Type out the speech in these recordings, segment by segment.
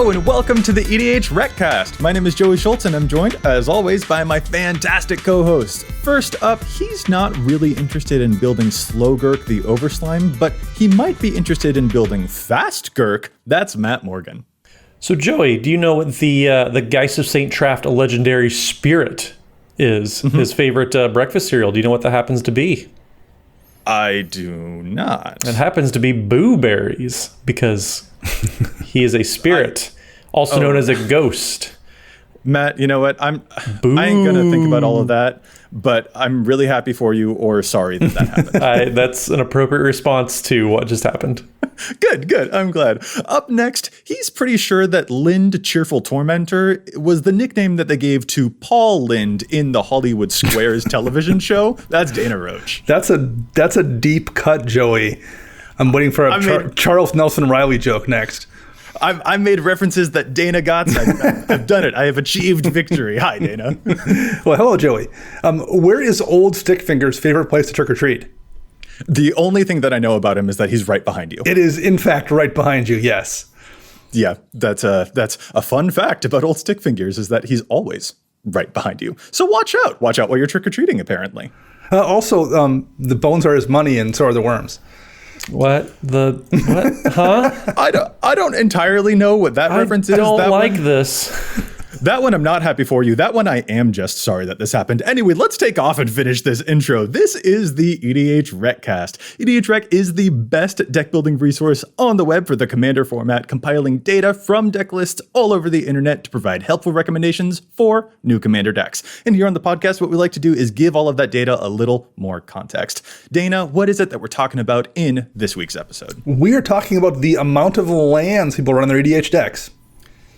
Hello and welcome to the EDHRECast. My name is Joey Schultz and I'm joined, as always, by my fantastic co-host. First up, he's not really interested in building Slow Gurk the Overslime, but he might be interested in building Fast Gurk. That's Matt Morgan. So Joey, do you know what the Geist of St. Traft, a legendary spirit, is? His favorite breakfast cereal? Do you know what that happens to be? I do not. It happens to be Boo Berries, because he is a spirit, also known as a ghost. Matt, you know what? I ain't going to think about all of that, but I'm really happy for you or sorry that happened. That's an appropriate response to what just happened. Good. I'm glad. Up next, he's pretty sure that Lind Cheerful Tormentor was the nickname that they gave to Paul Lind in the Hollywood Squares television show. That's Dana Roach. That's a deep cut, Joey. I'm waiting for a Charles Nelson Riley joke next. I made references that Dana got. I've done it. I have achieved victory. Hi, Dana. Well, hello, Joey. Where is Old Stickfinger's favorite place to trick or treat? The only thing that I know about him is that he's right behind you. It is, in fact, right behind you, yes. Yeah, that's a fun fact about Old Stickfingers is that he's always right behind you. So watch out. Watch out while you're trick-or-treating, apparently. Also, the bones are his money and so are the worms. What? Huh? I don't entirely know what that reference is. I don't like this. That one I'm not happy for you. That one I am just sorry that this happened. Anyway, let's take off and finish this intro. This is the EDHRECast. EDHREC is the best deck building resource on the web for the Commander format, compiling data from deck lists all over the internet to provide helpful recommendations for new Commander decks. And here on the podcast, what we like to do is give all of that data a little more context. Dana, what is it that we're talking about in this week's episode? We are talking about the amount of lands people run in their EDH decks.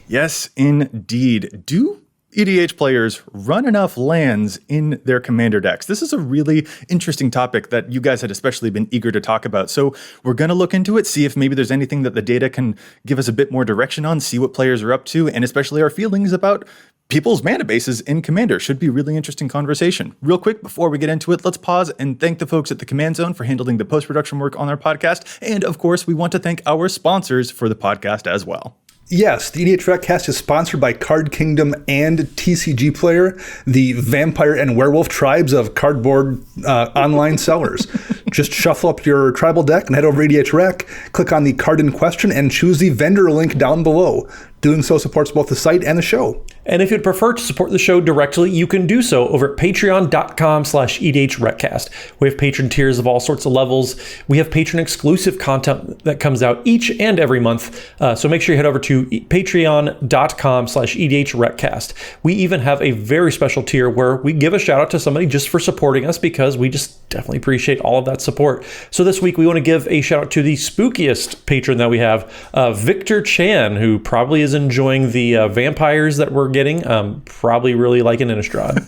Yes, indeed. Do EDH players run enough lands in their Commander decks? This is a really interesting topic that you guys had especially been eager to talk about. So we're going to look into it, see if maybe there's anything that the data can give us a bit more direction on, see what players are up to, and especially our feelings about people's mana bases in Commander. Should be a really interesting conversation. Real quick, before we get into it, let's pause and thank the folks at the Command Zone for handling the post-production work on our podcast. And of course, we want to thank our sponsors for the podcast as well. Yes, the EDHRECast is sponsored by Card Kingdom and TCG Player, the vampire and werewolf tribes of cardboard online sellers. Just shuffle up your tribal deck and head over to EDHREC, click on the card in question, and choose the vendor link down below. Doing so supports both the site and the show. And if you'd prefer to support the show directly, you can do so over at patreon.com/EDHRECast. We have patron tiers of all sorts of levels. We have patron exclusive content that comes out each and every month. So make sure you head over to patreon.com/EDHRECast. We even have a very special tier where we give a shout out to somebody just for supporting us, because we just definitely appreciate all of that support. So this week we want to give a shout out to the spookiest patron that we have, Victor Chan, who probably is enjoying the vampires that we're getting, probably really liking Innistrad.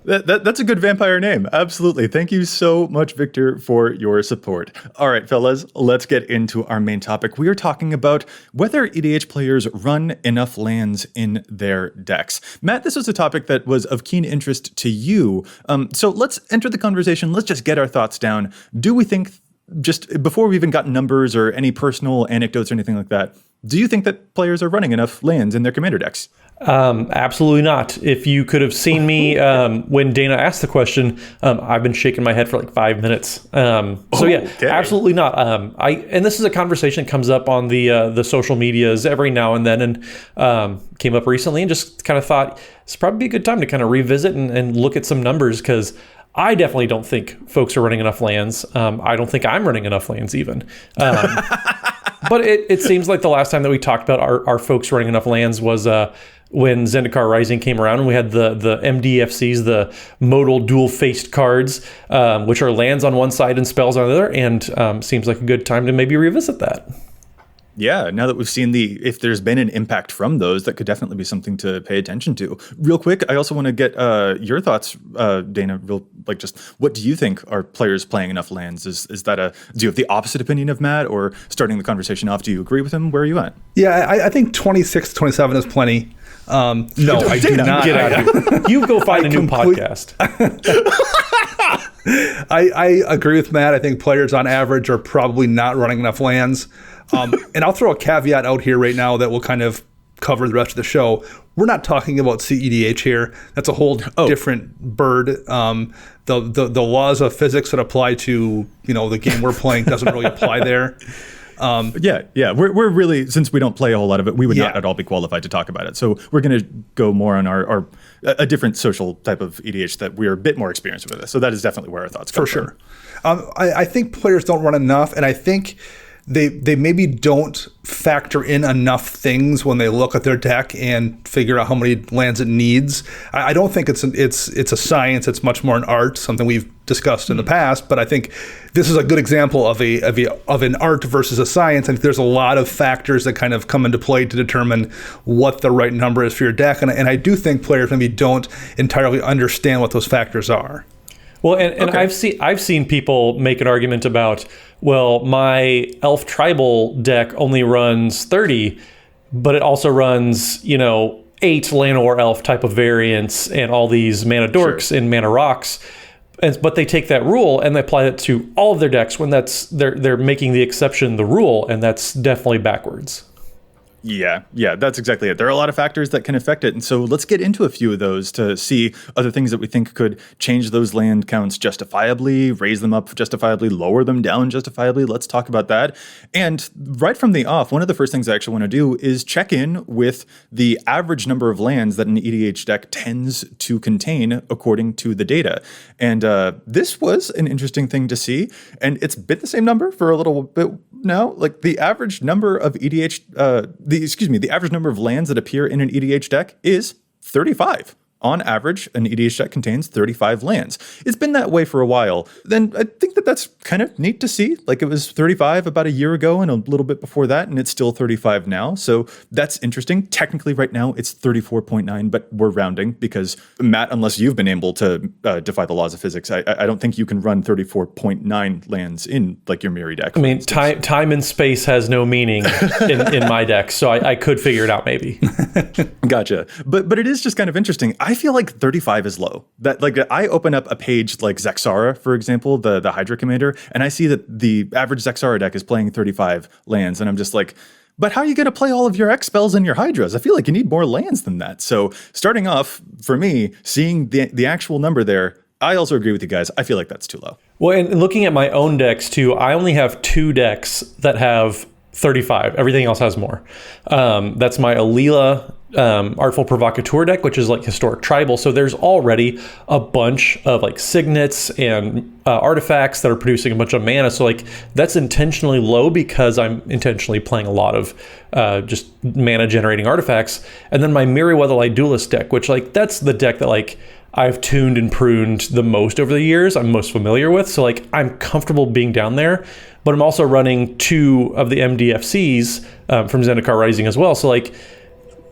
That's a good vampire name. Absolutely. Thank you so much, Victor, for your support. All right, fellas, let's get into our main topic. We are talking about whether EDH players run enough lands in their decks. Matt, this was a topic that was of keen interest to you. So let's enter the conversation. Let's just get our thoughts down. Do we think, just before we even got numbers or any personal anecdotes or anything like that, do you think that players are running enough lands in their Commander decks? Absolutely not. If you could have seen me when Dana asked the question, I've been shaking my head for like 5 minutes. Absolutely not. And this is a conversation that comes up on the social medias every now and then, and came up recently, and just kind of thought it's probably a good time to kind of revisit and look at some numbers, because I definitely don't think folks are running enough lands. I don't think I'm running enough lands even. But it seems like the last time that we talked about our folks running enough lands was when Zendikar Rising came around, and we had the MDFCs, the modal dual-faced cards, which are lands on one side and spells on the other, and seems like a good time to maybe revisit that. Yeah, now that we've seen if there's been an impact from those, that could definitely be something to pay attention to. Real quick, I also want to get your thoughts, Dana. Just what do you think? Are players playing enough lands? Do you have the opposite opinion of Matt, or starting the conversation off, do you agree with him? Where are you at? Yeah, I think 26, 27 is plenty. No, I do not. Get out of here. You go find a new podcast. I agree with Matt. I think players on average are probably not running enough lands. And I'll throw a caveat out here right now that will kind of cover the rest of the show. We're not talking about CEDH here. That's a whole different bird. The laws of physics that apply to the game we're playing doesn't really apply there. We're really, since we don't play a whole lot of it, we would not at all be qualified to talk about it. So we're going to go more on a different social type of EDH that we're a bit more experienced with. So that is definitely where our thoughts come from. For sure. I think players don't run enough, and I think they maybe don't factor in enough things when they look at their deck and figure out how many lands it needs. I don't think it's a science. It's much more an art, something we've discussed in the past. But I think this is a good example of an art versus a science. And there's a lot of factors that kind of come into play to determine what the right number is for your deck. And I do think players maybe don't entirely understand what those factors are. Well, and I've seen people make an argument about, well, my elf tribal deck only runs 30, but it also runs 8 Llanowar elf type of variants and all these mana dorks and mana rocks. But they take that rule and they apply it to all of their decks when they're making the exception the rule, and that's definitely backwards. Yeah, that's exactly it. There are a lot of factors that can affect it. And so let's get into a few of those to see other things that we think could change those land counts justifiably, raise them up justifiably, lower them down justifiably. Let's talk about that. And right from the off, one of the first things I actually want to do is check in with the average number of lands that an EDH deck tends to contain according to the data. And this was an interesting thing to see. And it's been the same number for a little bit now. Like the average number of the average number of lands that appear in an EDH deck is 35. On average, an EDH deck contains 35 lands. It's been that way for a while. Then I think that's kind of neat to see. Like it was 35 about a year ago and a little bit before that, and it's still 35 now. So that's interesting. Technically right now it's 34.9, but we're rounding because, Matt, unless you've been able to defy the laws of physics, I don't think you can run 34.9 lands in like your Miri deck. I mean, time and space has no meaning in my deck, so I could figure it out maybe. Gotcha. But it is just kind of interesting. I feel like 35 is low. That like I open up a page like Zexara, for example, the Hydra commander, and I see that the average Zexara deck is playing 35 lands, and I'm just like, but how are you going to play all of your X spells and your Hydras? I feel like you need more lands than that. So starting off, for me, seeing the actual number there, I also agree with you guys. I feel like that's too low. Well, and looking at my own decks too, I only have 2 decks that have 35. Everything else has more. That's my Alila Artful Provocateur deck, which is like historic tribal. So there's already a bunch of like signets and artifacts that are producing a bunch of mana. So like that's intentionally low because I'm intentionally playing a lot of just mana generating artifacts. And then my Meriwether Duelist deck, which like that's the deck that like I've tuned and pruned the most over the years, I'm most familiar with. So like I'm comfortable being down there, but I'm also running 2 of the MDFCs from Zendikar Rising as well. So like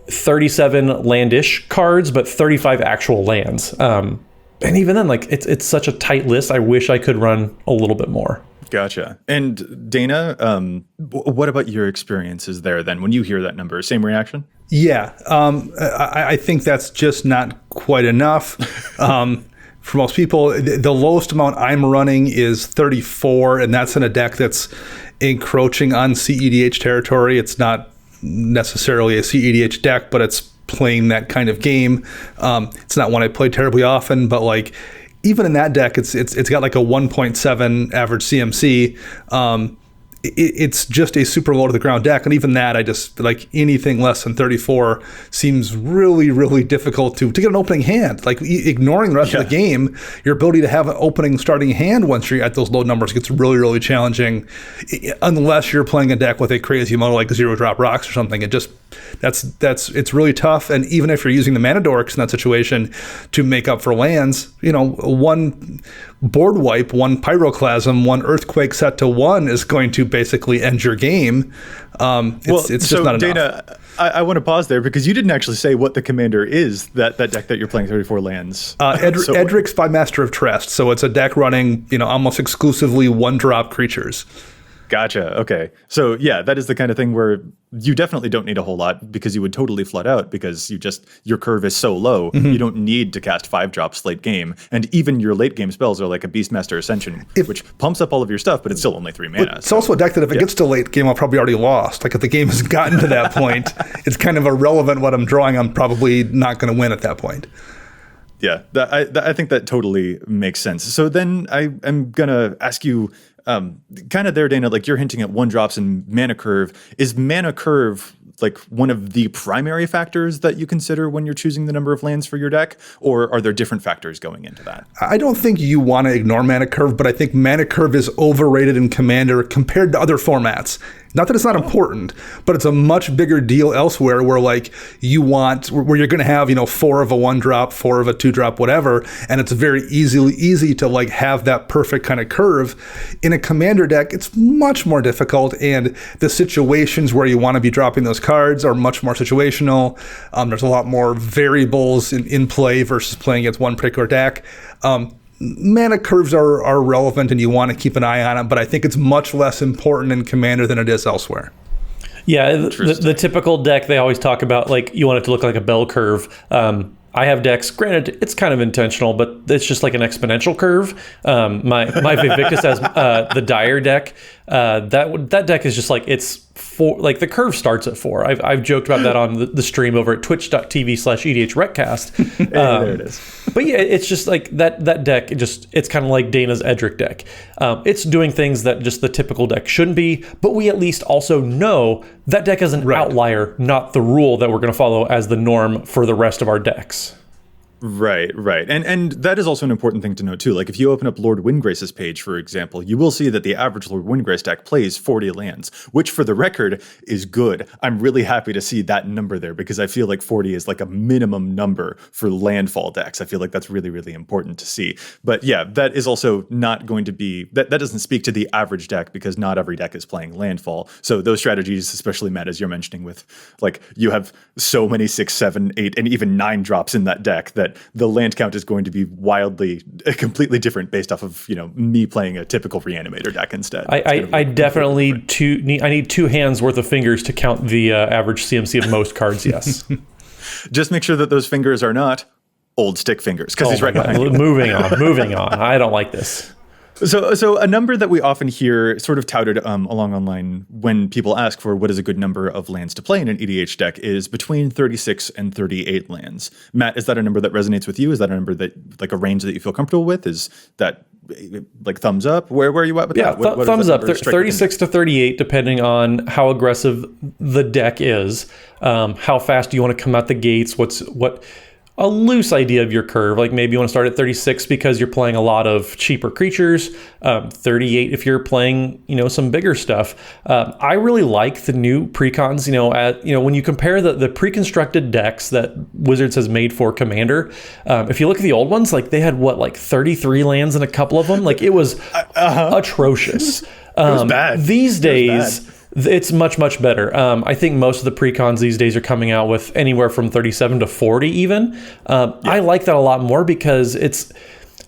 37 landish cards, but 35 actual lands. And even then, like it's such a tight list. I wish I could run a little bit more. Gotcha. And Dana, what about your experiences there then? When you hear that number, same reaction? Yeah. I think that's just not quite enough. For most people, the lowest amount I'm running is 34, and that's in a deck that's encroaching on CEDH territory. It's not necessarily a CEDH deck, but it's playing that kind of game. It's not one I play terribly often, but like even in that deck, it's got like a 1.7 average CMC. It's just a super low to the ground deck, and even that, I just like anything less than 34 seems really, really difficult to get an opening hand. Like ignoring the rest of the game, your ability to have an opening starting hand once you're at those low numbers gets really, really challenging, unless you're playing a deck with a crazy mono like 0-drop rocks or something. It's really tough. And even if you're using the mana dorks in that situation to make up for lands, one board wipe, 1 pyroclasm, 1 earthquake set to 1 is going to basically end your game. It's just not enough. Dana, I want to pause there because you didn't actually say what the commander is, that deck that you're playing 34 lands. Edric's by Master of Trest. So it's a deck running, almost exclusively 1-drop creatures. Gotcha. Okay. So yeah, that is the kind of thing where you definitely don't need a whole lot because you would totally flood out because your curve is so low. You don't need to cast 5-drops late game. And even your late game spells are like a Beastmaster Ascension, which pumps up all of your stuff, but it's still only 3 mana. It's also a deck that if it gets to late game, I'll probably already lost. Like if the game has gotten to that point, it's kind of irrelevant what I'm drawing. I'm probably not going to win at that point. Yeah, I think that totally makes sense. So then I am going to ask you, kind of there, Dana, like you're hinting at 1-drops and mana curve. Is mana curve like one of the primary factors that you consider when you're choosing the number of lands for your deck? Or are there different factors going into that? I don't think you want to ignore mana curve, but I think mana curve is overrated in Commander compared to other formats. Not that it's not important, but it's a much bigger deal elsewhere where like where you're going to have, 4 of a 1-drop, 4 of a 2-drop, whatever. And it's very easy to like have that perfect kind of curve. In a Commander deck, it's much more difficult. And the situations where you want to be dropping those cards are much more situational. There's a lot more variables in play versus playing against one particular deck. Mana curves are relevant and you want to keep an eye on them, but I think it's much less important in Commander than it is elsewhere. Yeah, the typical deck, they always talk about, like, you want it to look like a bell curve. I have decks, granted, it's kind of intentional, but it's just like an exponential curve. My Vivictus has the Dire deck. That deck is just like, it's 4, like the curve starts at 4. I've joked about that on the stream over at twitch.tv/EDHRECast. There it is. But yeah, it's just like that deck, it's kind of like Dana's Edric deck. It's doing things that just the typical deck shouldn't be, but we at least also know that deck is an outlier, not the rule that we're going to follow as the norm for the rest of our decks. Right. And that is also an important thing to note too. Like if you open up Lord Windgrace's page, for example, you will see that the average Lord Windgrace deck plays 40 lands, which for the record is good. I'm really happy to see that number there because I feel like 40 is like a minimum number for landfall decks. I feel like that's really, really important to see. But yeah, that is also not going to be, that doesn't speak to the average deck because not every deck is playing landfall. So those strategies, especially Matt, as you're mentioning with like you have so many 6, 7, 8, and even 9 drops in that deck that the land count is going to be completely different based off of me playing a typical Reanimator deck instead. I definitely need 2 hands worth of fingers to count the average CMC of most cards. Yes, just make sure that those fingers are not old stick fingers because he's right behind you. Moving on. I don't like this. So a number that we often hear sort of touted along online when people ask for what is a good number of lands to play in an EDH deck is between 36 and 38 lands. Matt, is that a number that resonates with you? Is that a number that like a range that you feel comfortable with? Is that like thumbs up? Where are you at with that? Yeah, thumbs up. 36 to 38, depending on how aggressive the deck is, how fast do you want to come out the gates, what a loose idea of your curve. Like maybe you want to start at 36 because you're playing a lot of cheaper creatures, 38 if you're playing, some bigger stuff. I really like the new precons, when you compare the pre-constructed decks that Wizards has made for Commander, if you look at the old ones, like they had 33 lands in a couple of them. Like it was atrocious. It was bad. These days, it's much, much better. I think most of the precons these days are coming out with anywhere from 37 to 40 even. I like that a lot more because it's,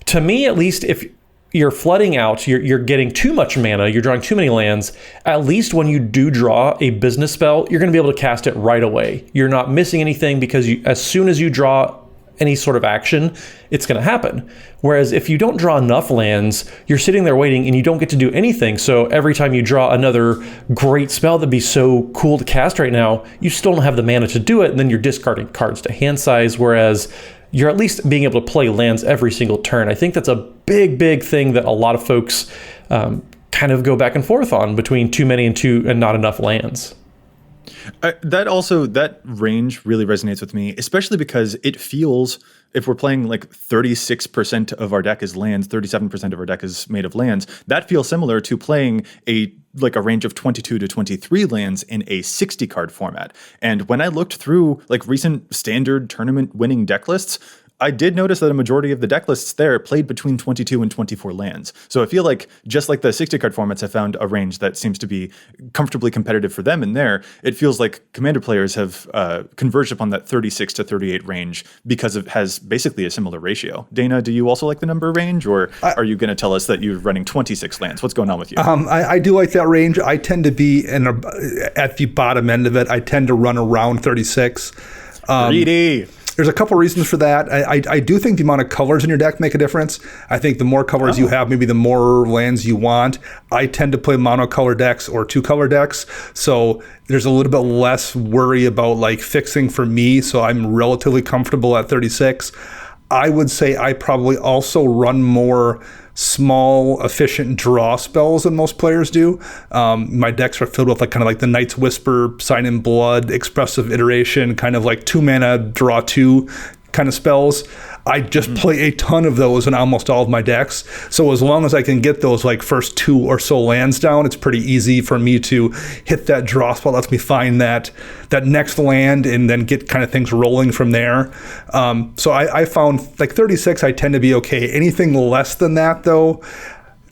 to me at least, if you're flooding out, you're getting too much mana, you're drawing too many lands, at least when you do draw a business spell, you're going to be able to cast it right away. You're not missing anything because as soon as you draw any sort of action, it's going to happen. Whereas if you don't draw enough lands, you're sitting there waiting and you don't get to do anything. So every time you draw another great spell that'd be so cool to cast right now, you still don't have the mana to do it, and then you're discarding cards to hand size, whereas you're at least being able to play lands every single turn. I think that's a big thing that a lot of folks kind of go back and forth on between too many and not enough lands. That range really resonates with me, especially because it feels, if we're playing like 36% of our deck is lands, 37% of our deck is made of lands, that feels similar to playing a range of 22 to 23 lands in a 60 card format. And when I looked through like recent standard tournament winning deck lists, I did notice that a majority of the deck lists there played between 22 and 24 lands. So I feel like just like the 60 card formats have found a range that seems to be comfortably competitive for them in there, it feels like Commander players have converged upon that 36 to 38 range because it has basically a similar ratio. Dana, do you also like the number range, or are you going to tell us that you're running 26 lands? What's going on with you? I do like that range. I tend to be at the bottom end of it. I tend to run around 36. Greedy. There's a couple reasons for that. I do think the amount of colors in your deck make a difference. I think the more colors you have, maybe the more lands you want. I tend to play monocolor decks or two-color decks, so there's a little bit less worry about like fixing for me, so I'm relatively comfortable at 36. I would say I probably also run more small, efficient draw spells than most players do. My decks are filled with like kind of like the Knight's Whisper, Sign in Blood, Expressive Iteration, kind of like 2 mana, draw 2 kind of spells. I just play a ton of those in almost all of my decks. So as long as I can get those like first 2 or so lands down, it's pretty easy for me to hit that draw spell. Lets me find that next land and then get kind of things rolling from there. So I found like 36, I tend to be okay. Anything less than that though,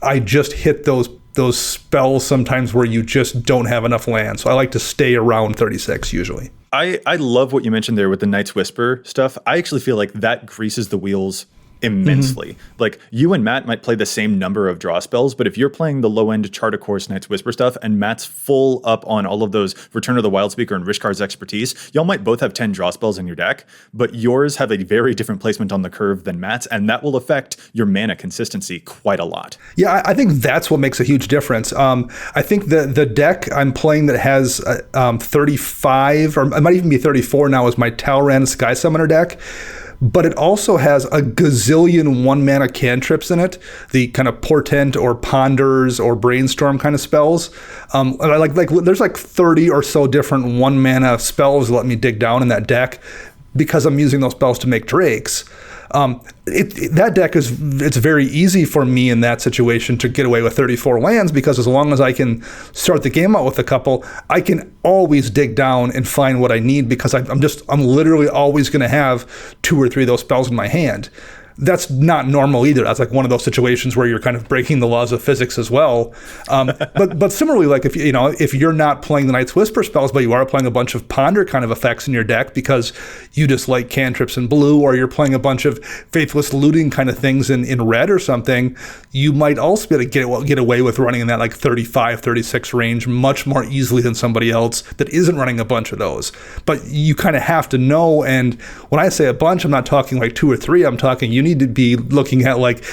I just hit those spells sometimes where you just don't have enough land. So I like to stay around 36 usually. I love what you mentioned there with the Knight's Whisper stuff. I actually feel like that greases the wheels immensely. Like you and Matt might play the same number of draw spells, but if you're playing the low end Chart a Course Knight's Whisper stuff and Matt's full up on all of those Return of the Wildspeaker and Rishkar's expertise, y'all might both have 10 draw spells in your deck, but yours have a very different placement on the curve than Matt's, and that will affect your mana consistency quite a lot. Yeah, I think that's what makes a huge difference. I think the deck I'm playing that has 35, or it might even be 34 now, is my Talrand Sky Summoner deck. But it also has a gazillion 1-mana cantrips in it, the kind of Portent or Ponders or Brainstorm kind of spells. There's like 30 or so different 1-mana spells that let me dig down in that deck because I'm using those spells to make drakes. That deck it's very easy for me in that situation to get away with 34 lands because as long as I can start the game out with a couple, I can always dig down and find what I need because I'm literally always going to have 2 or 3 of those spells in my hand. That's not normal either. That's like one of those situations where you're kind of breaking the laws of physics as well. But similarly, like if you're not playing the Knight's Whisper spells, but you are playing a bunch of Ponder kind of effects in your deck because you just like cantrips in blue, or you're playing a bunch of Faithless Looting kind of things in red or something, you might also be able to get away with running in that like 35, 36 range much more easily than somebody else that isn't running a bunch of those. But you kind of have to know, and when I say a bunch, I'm not talking like 2 or 3, I'm talking you need to be looking at like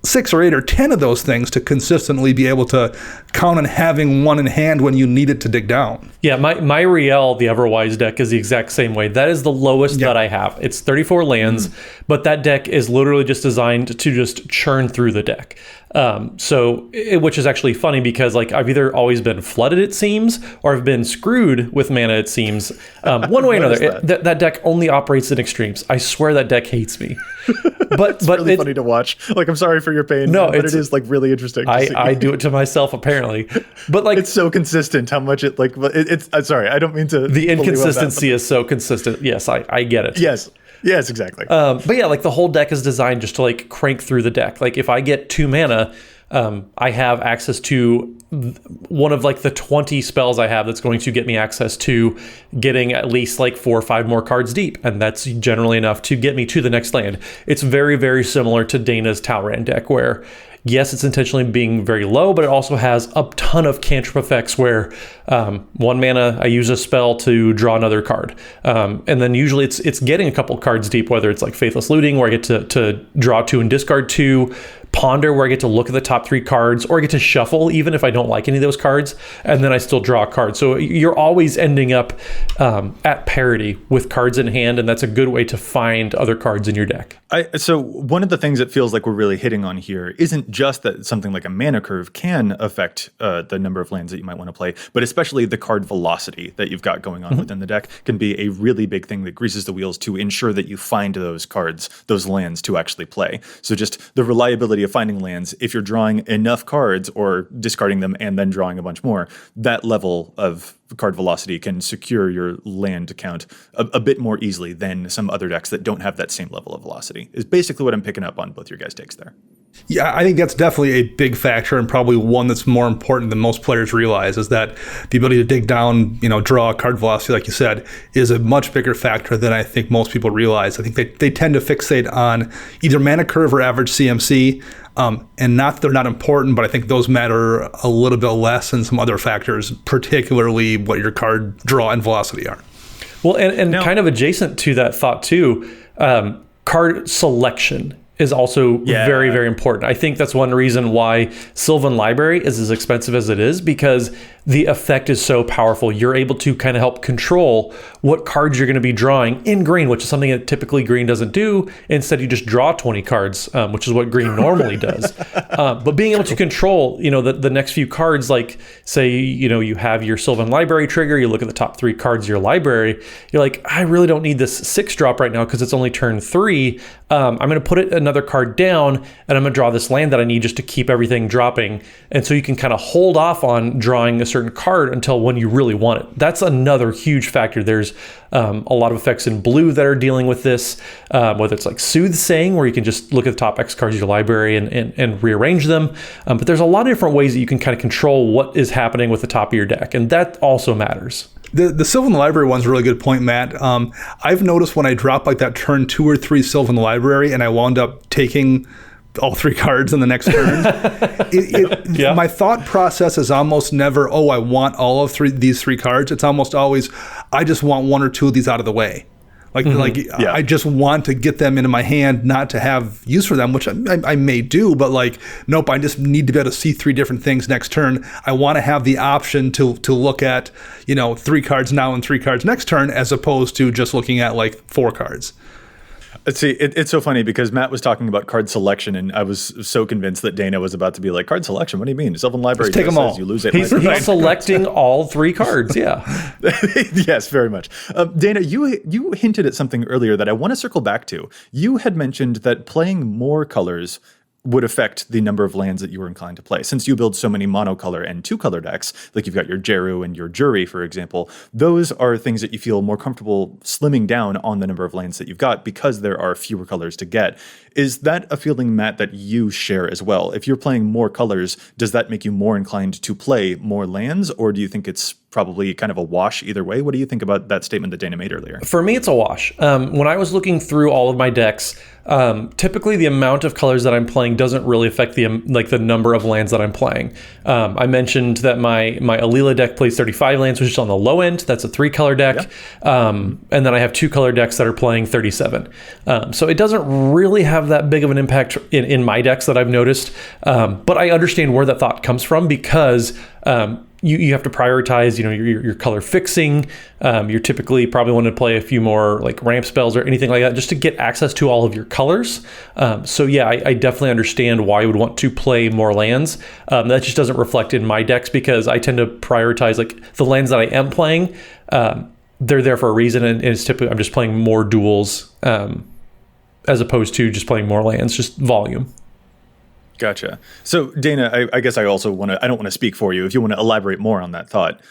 6 or 8 or 10 of those things to consistently be able to count on having one in hand when you need it to dig down. Yeah, my Riel, the Everwise deck, is the exact same way. That is the lowest that I have. It's 34 lands, but that deck is literally just designed to just churn through the deck. Which is actually funny because like I've either always been flooded, it seems, or I've been screwed with mana, it seems. One way or another, that deck only operates in extremes. I swear that deck hates me. But it's really funny to watch. Like, I'm sorry for your pain. No, but it is like really interesting. I do it to myself apparently, but like it's so consistent how much it like it's. Sorry, I don't mean to. The inconsistency is so consistent. Yes, I get it. Yes, exactly. But yeah, like the whole deck is designed just to like crank through the deck. Like if I get 2 mana, I have access to one of like the 20 spells I have that's going to get me access to getting at least like 4 or 5 more cards deep. And that's generally enough to get me to the next land. It's very, very similar to Dana's Talrand deck where yes, it's intentionally being very low, but it also has a ton of cantrip effects where 1 mana, I use a spell to draw another card. And then usually it's getting a couple cards deep, whether it's like Faithless Looting, where I get to draw 2 and discard 2, Ponder, where I get to look at the top 3 cards, or I get to shuffle even if I don't like any of those cards, and then I still draw a card. So you're always ending up at parity with cards in hand, and that's a good way to find other cards in your deck. So one of the things that feels like we're really hitting on here isn't just that something like a mana curve can affect the number of lands that you might want to play, but especially the card velocity that you've got going on within the deck can be a really big thing that greases the wheels to ensure that you find those cards, those lands to actually play. So just the reliability of finding lands, if you're drawing enough cards or discarding them and then drawing a bunch more, that level of card velocity can secure your land count a bit more easily than some other decks that don't have that same level of velocity, is basically what I'm picking up on both your guys' takes there. Yeah, I think that's definitely a big factor, and probably one that's more important than most players realize, is that the ability to dig down, draw a card velocity, like you said, is a much bigger factor than I think most people realize. I think they tend to fixate on either mana curve or average CMC, and not that they're not important, but I think those matter a little bit less than some other factors, particularly what your card draw and velocity are. Well, and now, kind of adjacent to that thought too, card selection is also very, very important. I think that's one reason why Sylvan Library is as expensive as it is, because the effect is so powerful. You're able to kind of help control what cards you're going to be drawing in green, which is something that typically green doesn't do. Instead, you just draw 20 cards, which is what green normally does. But being able to control, the next few cards, like say, you have your Sylvan Library trigger, you look at the top 3 cards of your library, you're like, I really don't need this 6-drop right now because it's only turn 3. I'm going to put another card down, and I'm going to draw this land that I need just to keep everything dropping. And so you can kind of hold off on drawing a certain card until when you really want it. That's another huge factor. There's a lot of effects in blue that are dealing with this, whether it's like Soothsaying, where you can just look at the top X cards of your library and rearrange them. But there's a lot of different ways that you can kind of control what is happening with the top of your deck, and that also matters. The Sylvan Library one's a really good point, Matt. I've noticed when I drop like that turn 2 or 3 Sylvan Library and I wound up taking all 3 cards in the next turn, my thought process is almost never, I want all of these 3 cards. It's almost always, I just want 1 or 2 of these out of the way. I just want to get them into my hand, not to have use for them, which I may do, but nope, I just need to be able to see 3 different things next turn. I want to have the option to look at, 3 cards now and 3 cards next turn, as opposed to just looking at 4 cards. See, it's so funny because Matt was talking about card selection, and I was so convinced that Dana was about to be like, card selection? What do you mean? Sylvan Library take them all. You lose it. He's selecting all 3 cards, yeah. Yes, very much. Dana, you hinted at something earlier that I want to circle back to. You had mentioned that playing more colors would affect the number of lands that you were inclined to play. Since you build so many monocolor and 2-color decks, like you've got your Jeru and your Jury, for example, those are things that you feel more comfortable slimming down on the number of lands that you've got because there are fewer colors to get. Is that a feeling, Matt, that you share as well? If you're playing more colors, does that make you more inclined to play more lands, or do you think it's probably kind of a wash either way? What do you think about that statement that Dana made earlier? For me, it's a wash. When I was looking through all of my decks, typically the amount of colors that I'm playing doesn't really affect the number of lands that I'm playing. I mentioned that my Alila deck plays 35 lands, which is on the low end. That's a 3-color deck. Yep. And then I have 2-color decks that are playing 37. So it doesn't really have that big of an impact in my decks that I've noticed. But I understand where that thought comes from, because you have to prioritize, your color fixing. You're typically probably want to play a few more ramp spells or anything like that just to get access to all of your colors. So yeah, I definitely understand why you would want to play more lands. That just doesn't reflect in my decks because I tend to prioritize the lands that I am playing. They're there for a reason, and it's typically I'm just playing more duels as opposed to just playing more lands, just volume. Gotcha. So Dana, I guess I don't want to speak for you. If you want to elaborate more on that thought,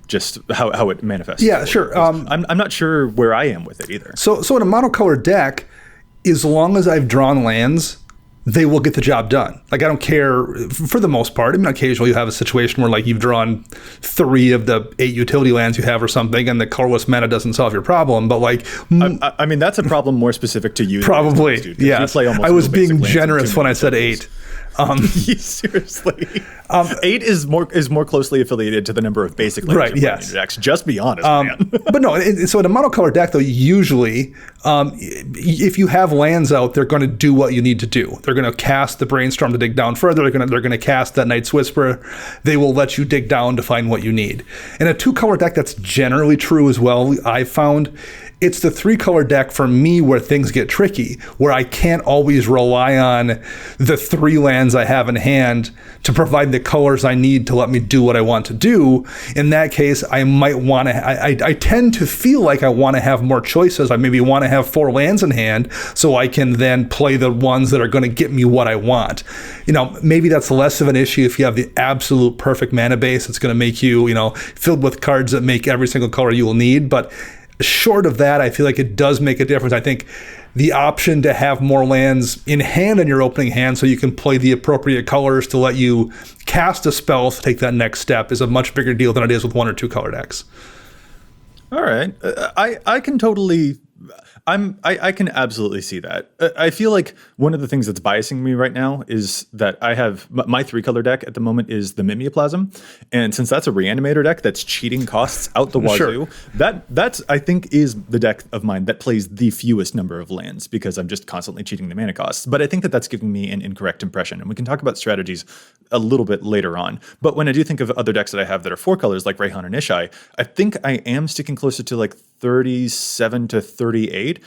just how it manifests. Yeah, sure. I'm not sure where I am with it either. So in a monocolor deck, as long as I've drawn lands, they will get the job done. I don't care for the most part. Occasionally you have a situation where you've drawn 3 of the 8 utility lands you have or something, and the colorless mana doesn't solve your problem. But that's a problem more specific to you. Probably, yeah. I was being generous when I said 8. Seriously, 8 is more closely affiliated to the number of basic lands right? Yes, decks. Just be honest, man. But no. So in a monocolor deck, though, usually, if you have lands out, they're going to do what you need to do. They're going to cast the Brainstorm to dig down further. They're going to cast that Night's Whisper. They will let you dig down to find what you need. In a 2-color deck, that's generally true as well. I've found it's the 3-color deck for me where things get tricky, where I can't always rely on the 3 lands I have in hand to provide the colors I need to let me do what I want to do. In that case, I might want to, I tend to feel like I want to have more choices. I maybe want to have 4 lands in hand so I can then play the ones that are going to get me what I want. Maybe that's less of an issue if you have the absolute perfect mana base. It's going to make you, filled with cards that make every single color you will need. But short of that, I feel like it does make a difference. I think the option to have more lands in hand in your opening hand so you can play the appropriate colors to let you cast a spell to take that next step is a much bigger deal than it is with 1 or 2 color decks. All right. I can totally... I can absolutely see that. I feel like one of the things that's biasing me right now is that I have my 3-color deck at the moment is the Mimeoplasm, and since that's a Reanimator deck that's cheating costs out the wazoo, that's I think is the deck of mine that plays the fewest number of lands because I'm just constantly cheating the mana costs. But I think that that's giving me an incorrect impression, and we can talk about strategies a little bit later on. But when I do think of other decks that I have that are 4 colors like Rayhan and Ishai, I think I am sticking closer to like 37 to 38.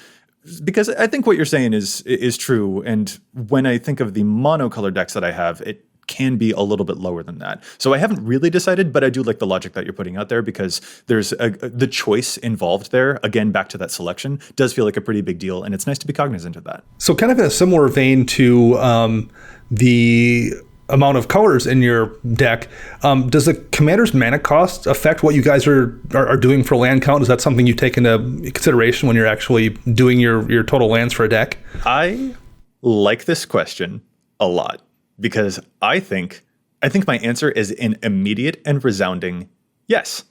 Because I think what you're saying is true. And when I think of the monocolor decks that I have, it can be a little bit lower than that. So I haven't really decided, but I do like the logic that you're putting out there because there's the choice involved there. Again, back to that selection does feel like a pretty big deal. And it's nice to be cognizant of that. So kind of in a similar vein to the amount of colors in your deck, does the commander's mana cost affect what you guys are doing for land count? Is that something you take into consideration when you're actually doing your total lands for a deck? I like this question a lot because I think my answer is an immediate and resounding yes.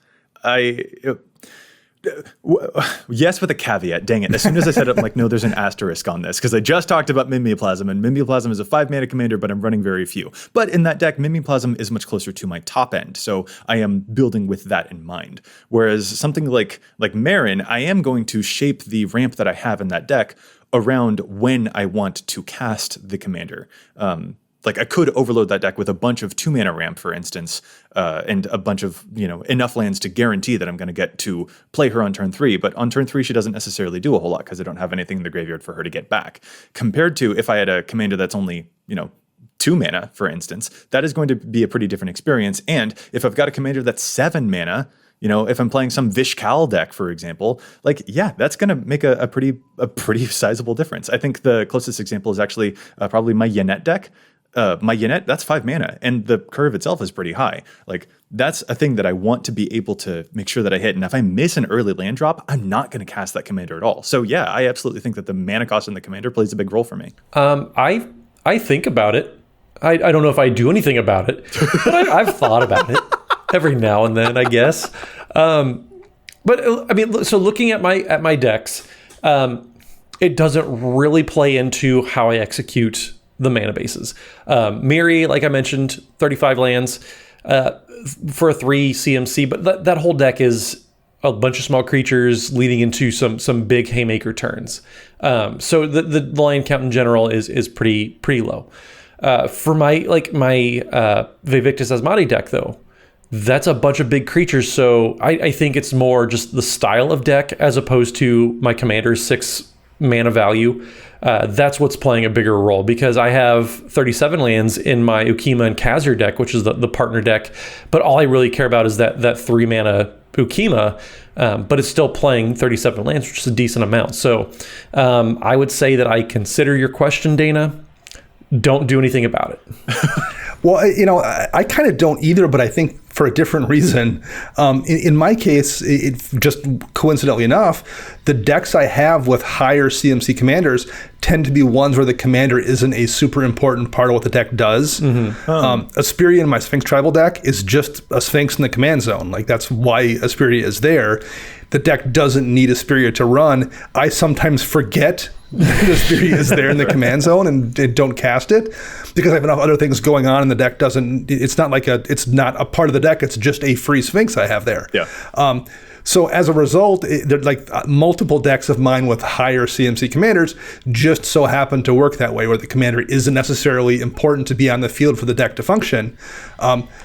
Yes, with a caveat. Dang it. As soon as I said it, I'm like, no, there's an asterisk on this because I just talked about Mimeoplasm, and Mimeoplasm is a 5-mana commander, but I'm running very few. But in that deck, Mimeoplasm is much closer to my top end, so I am building with that in mind. Whereas something like Marin, I am going to shape the ramp that I have in that deck around when I want to cast the commander. Like I could overload that deck with a bunch of 2-mana ramp, for instance, and a bunch of, enough lands to guarantee that I'm going to get to play her on turn 3. But on turn 3, she doesn't necessarily do a whole lot because I don't have anything in the graveyard for her to get back. Compared to if I had a commander that's only, 2 mana, for instance, that is going to be a pretty different experience. And if I've got a commander that's 7 mana, if I'm playing some Vishkal deck, for example, that's going to make a pretty sizable difference. I think the closest example is actually probably my Yannette deck. My Yannette, that's 5 mana, and the curve itself is pretty high. That's a thing that I want to be able to make sure that I hit. And if I miss an early land drop, I'm not going to cast that commander at all. So yeah, I absolutely think that the mana cost in the commander plays a big role for me. I think about it. I don't know if I do anything about it, but I've thought about it every now and then, I guess. But I mean, so looking at my decks, it doesn't really play into how I execute the mana bases. Miri, like I mentioned, 35 lands for a 3 CMC, but that whole deck is a bunch of small creatures leading into some big haymaker turns. So the land count in general is pretty low. For my Vivictus Asmati deck though, that's a bunch of big creatures. So I think it's more just the style of deck as opposed to my commander's 6 mana value. That's what's playing a bigger role because I have 37 lands in my Ukima and Khazir deck, which is the partner deck. But all I really care about is that 3 mana Ukima, but it's still playing 37 lands, which is a decent amount. So I would say that I consider your question, Dana. Don't do anything about it. Well, I kind of don't either, but I think for a different reason. In my case, it just coincidentally enough, the decks I have with higher CMC commanders tend to be ones where the commander isn't a super important part of what the deck does. Mm-hmm. Asperia in my Sphinx tribal deck is just a Sphinx in the command zone. That's why Asperia is there. The deck doesn't need Asperia to run. I sometimes forget that Asperia is there in the command zone and don't cast it because I have enough other things going on and the deck doesn't, it's not a part of the deck. It's just a free Sphinx I have there. Yeah. So as a result, there's like multiple decks of mine with higher CMC commanders just so happen to work that way, where the commander isn't necessarily important to be on the field for the deck to function.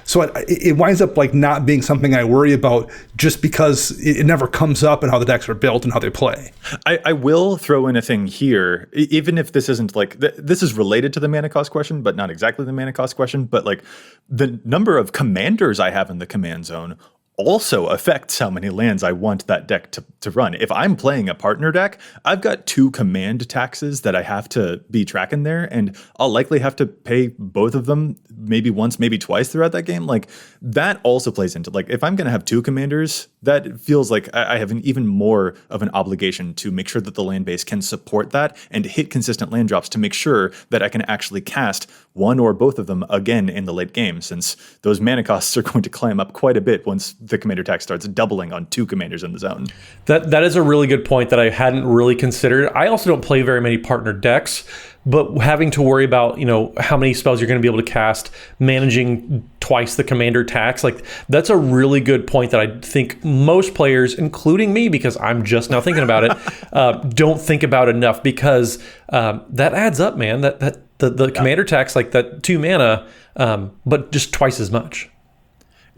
So it winds up like not being something I worry about just because it never comes up in how the decks are built and how they play. I will throw in a thing here, even if this isn't like, this is related to the mana cost question, but not exactly the mana cost question, but like the number of commanders I have in the command zone also affects how many lands I want that deck to run. If I'm playing a partner deck, I've got 2 command taxes that I have to be tracking there, and I'll likely have to pay both of them maybe once, maybe twice throughout that game. Like that also plays into, like, if I'm going to have 2 commanders, that feels like I have an even more of an obligation to make sure that the land base can support that and hit consistent land drops to make sure that I can actually cast one or both of them again in the late game, since those mana costs are going to climb up quite a bit once the commander tax starts doubling on 2 commanders in the zone. That is a really good point that I hadn't really considered. I also don't play very many partner decks, but having to worry about, how many spells you're going to be able to cast, managing twice the commander tax, like that's a really good point that I think most players, including me, because I'm just now thinking about it, don't think about enough, because that adds up, man. The commander tax, like that 2 mana, but just twice as much.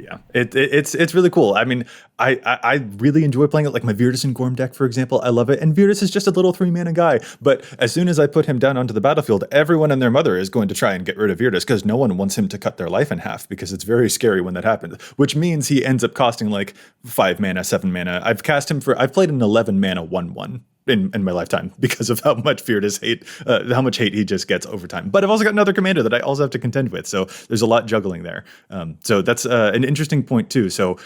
Yeah, it's really cool. I mean, I really enjoy playing it, like my Virtus and Gorm deck, for example. I love it. And Virtus is just a little 3-mana guy. But as soon as I put him down onto the battlefield, everyone and their mother is going to try and get rid of Virtus, because no one wants him to cut their life in half, because it's very scary when that happens, which means he ends up costing like 5 mana, 7 mana. I've played an 11 mana 1/1. In my lifetime, because of how much Virtus hate, how much hate he just gets over time. But I've also got another commander that I also have to contend with, so there's a lot juggling there. So that's an interesting point too. So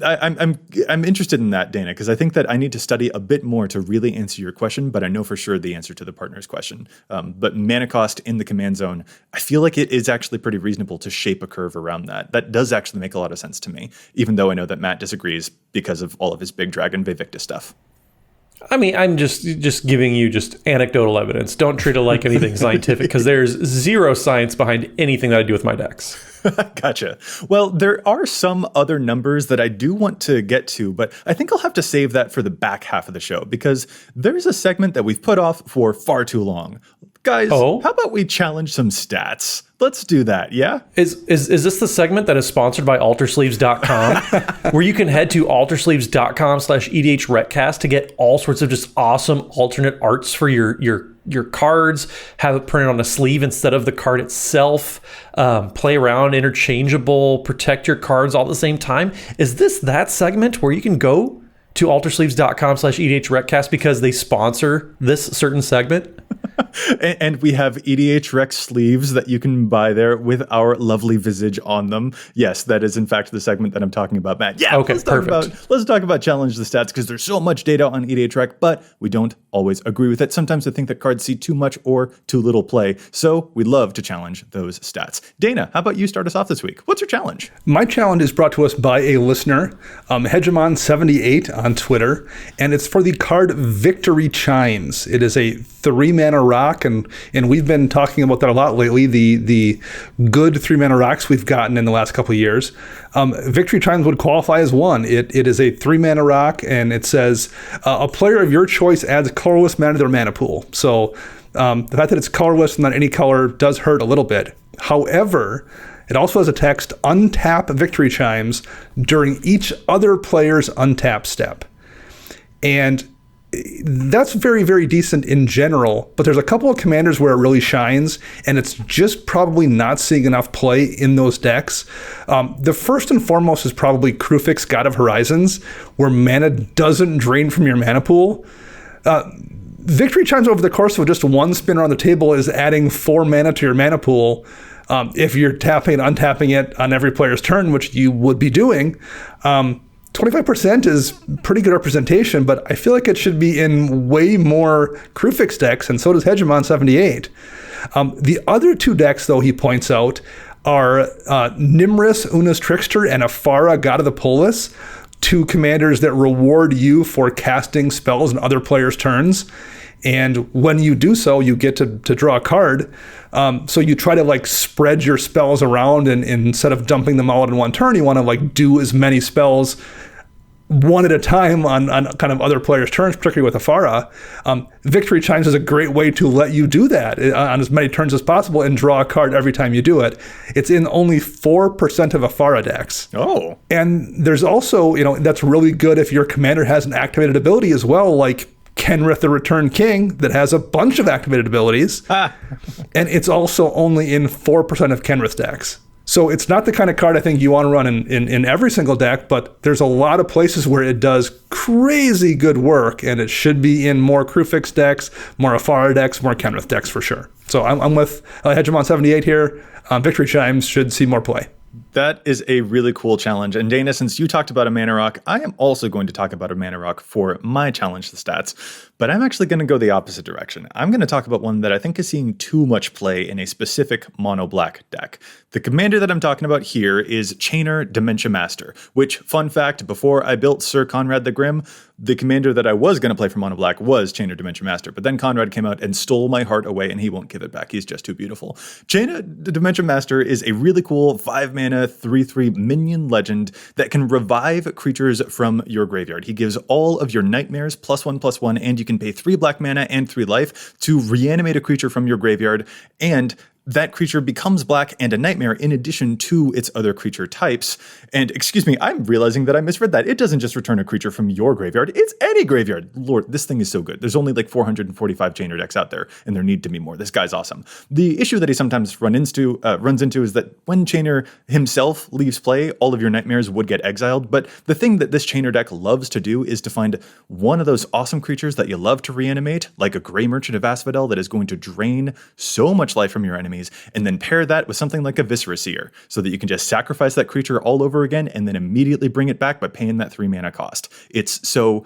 I'm interested in that, Dana, because I think that I need to study a bit more to really answer your question. But I know for sure the answer to the partner's question. But mana cost in the command zone, I feel like it is actually pretty reasonable to shape a curve around that. That does actually make a lot of sense to me, even though I know that Matt disagrees because of all of his Big Dragon Vivictus stuff. I mean, I'm just giving you just anecdotal evidence. Don't treat it like anything scientific, because there's zero science behind anything that I do with my decks. Gotcha. Well, there are some other numbers that I do want to get to, but I think I'll have to save that for the back half of the show, because there's a segment that we've put off for far too long. Guys, How about we challenge some stats? Let's do that, yeah? Is this the segment that is sponsored by altersleeves.com, where you can head to altersleeves.com/EDHRECast to get all sorts of just awesome alternate arts for your cards, have it printed on a sleeve instead of the card itself, play around, interchangeable, protect your cards all at the same time? Is this that segment where you can go to altersleeves.com/EDHRECast because they sponsor this certain segment? And we have EDH Rec sleeves that you can buy there with our lovely visage on them. Yes, that is in fact the segment that I'm talking about, Matt. Yeah, okay, let's talk about challenge the stats, because there's so much data on EDH Rec, but we don't always agree with it. Sometimes I think that cards see too much or too little play, so we love to challenge those stats. Dana, how about you start us off this week? What's your challenge? My challenge is brought to us by a listener, Hegemon78 on Twitter, and it's for the card Victory Chimes. It is a 3-mana rock, and we've been talking about that a lot lately, the good 3-mana rocks we've gotten in the last couple of years. Victory Chimes would qualify as one. It is a 3-mana rock, and it says, a player of your choice adds colorless mana to their mana pool. So the fact that it's colorless and not any color does hurt a little bit. However, it also has a text, untap Victory Chimes during each other player's untap step. And that's very, very decent in general, but there's a couple of commanders where it really shines, and it's just probably not seeing enough play in those decks. The first and foremost is probably Krufix, God of Horizons, where mana doesn't drain from your mana pool. Victory Chimes over the course of just one spin around the table is adding 4 mana to your mana pool. If you're tapping and untapping it on every player's turn, which you would be doing, 25% is pretty good representation, but I feel like it should be in way more Krufix decks, and so does Hegemon78. The other 2 decks, though, he points out, are Nimris, Una's Trickster, and Afara, God of the Polis, 2 commanders that reward you for casting spells in other players' turns. And when you do so, you get to draw a card. So you try to spread your spells around, and instead of dumping them all out in one turn, you want to do as many spells one at a time on kind of other players' turns, particularly with Afara. Victory Chimes is a great way to let you do that on as many turns as possible and draw a card every time you do it. It's in only 4% of Afara decks. Oh. And there's also, that's really good if your commander has an activated ability as well, like Kenrith the Returned King, that has a bunch of activated abilities. And it's also only in 4% of Kenrith decks. So it's not the kind of card I think you want to run in every single deck, but there's a lot of places where it does crazy good work, and it should be in more Crewfix decks, more Afara decks, more Kenrith decks for sure. So I'm with Hegemon 78 here. Victory Chimes should see more play. That is a really cool challenge. And Dana, since you talked about a mana rock, I am also going to talk about a mana rock for my challenge the stats. But I'm actually going to go the opposite direction. I'm going to talk about one that I think is seeing too much play in a specific mono black deck. The commander that I'm talking about here is Chainer Dementia Master, which, fun fact, before I built Sir Conrad the Grim, the commander that I was going to play for mono black was Chainer Dementia Master. But then Conrad came out and stole my heart away, and he won't give it back. He's just too beautiful. Chainer Dementia Master is a really cool 5-mana 3/3 minion legend that can revive creatures from your graveyard. He gives all of your nightmares +1/+1, and you can pay 3 black mana and 3 life to reanimate a creature from your graveyard, and that creature becomes black and a nightmare in addition to its other creature types. And excuse me, I'm realizing that I misread that. It doesn't just return a creature from your graveyard, it's any graveyard. Lord, this thing is so good. There's only like 445 Chainer decks out there, and there need to be more. This guy's awesome. The issue that he sometimes runs into is that when Chainer himself leaves play, all of your nightmares would get exiled. But the thing that this Chainer deck loves to do is to find one of those awesome creatures that you love to reanimate, like a Grey Merchant of Asphodel that is going to drain so much life from your enemies, and then pair that with something like a Viscera Seer, so that you can just sacrifice that creature all over again and then immediately bring it back by paying that 3 mana cost. It's so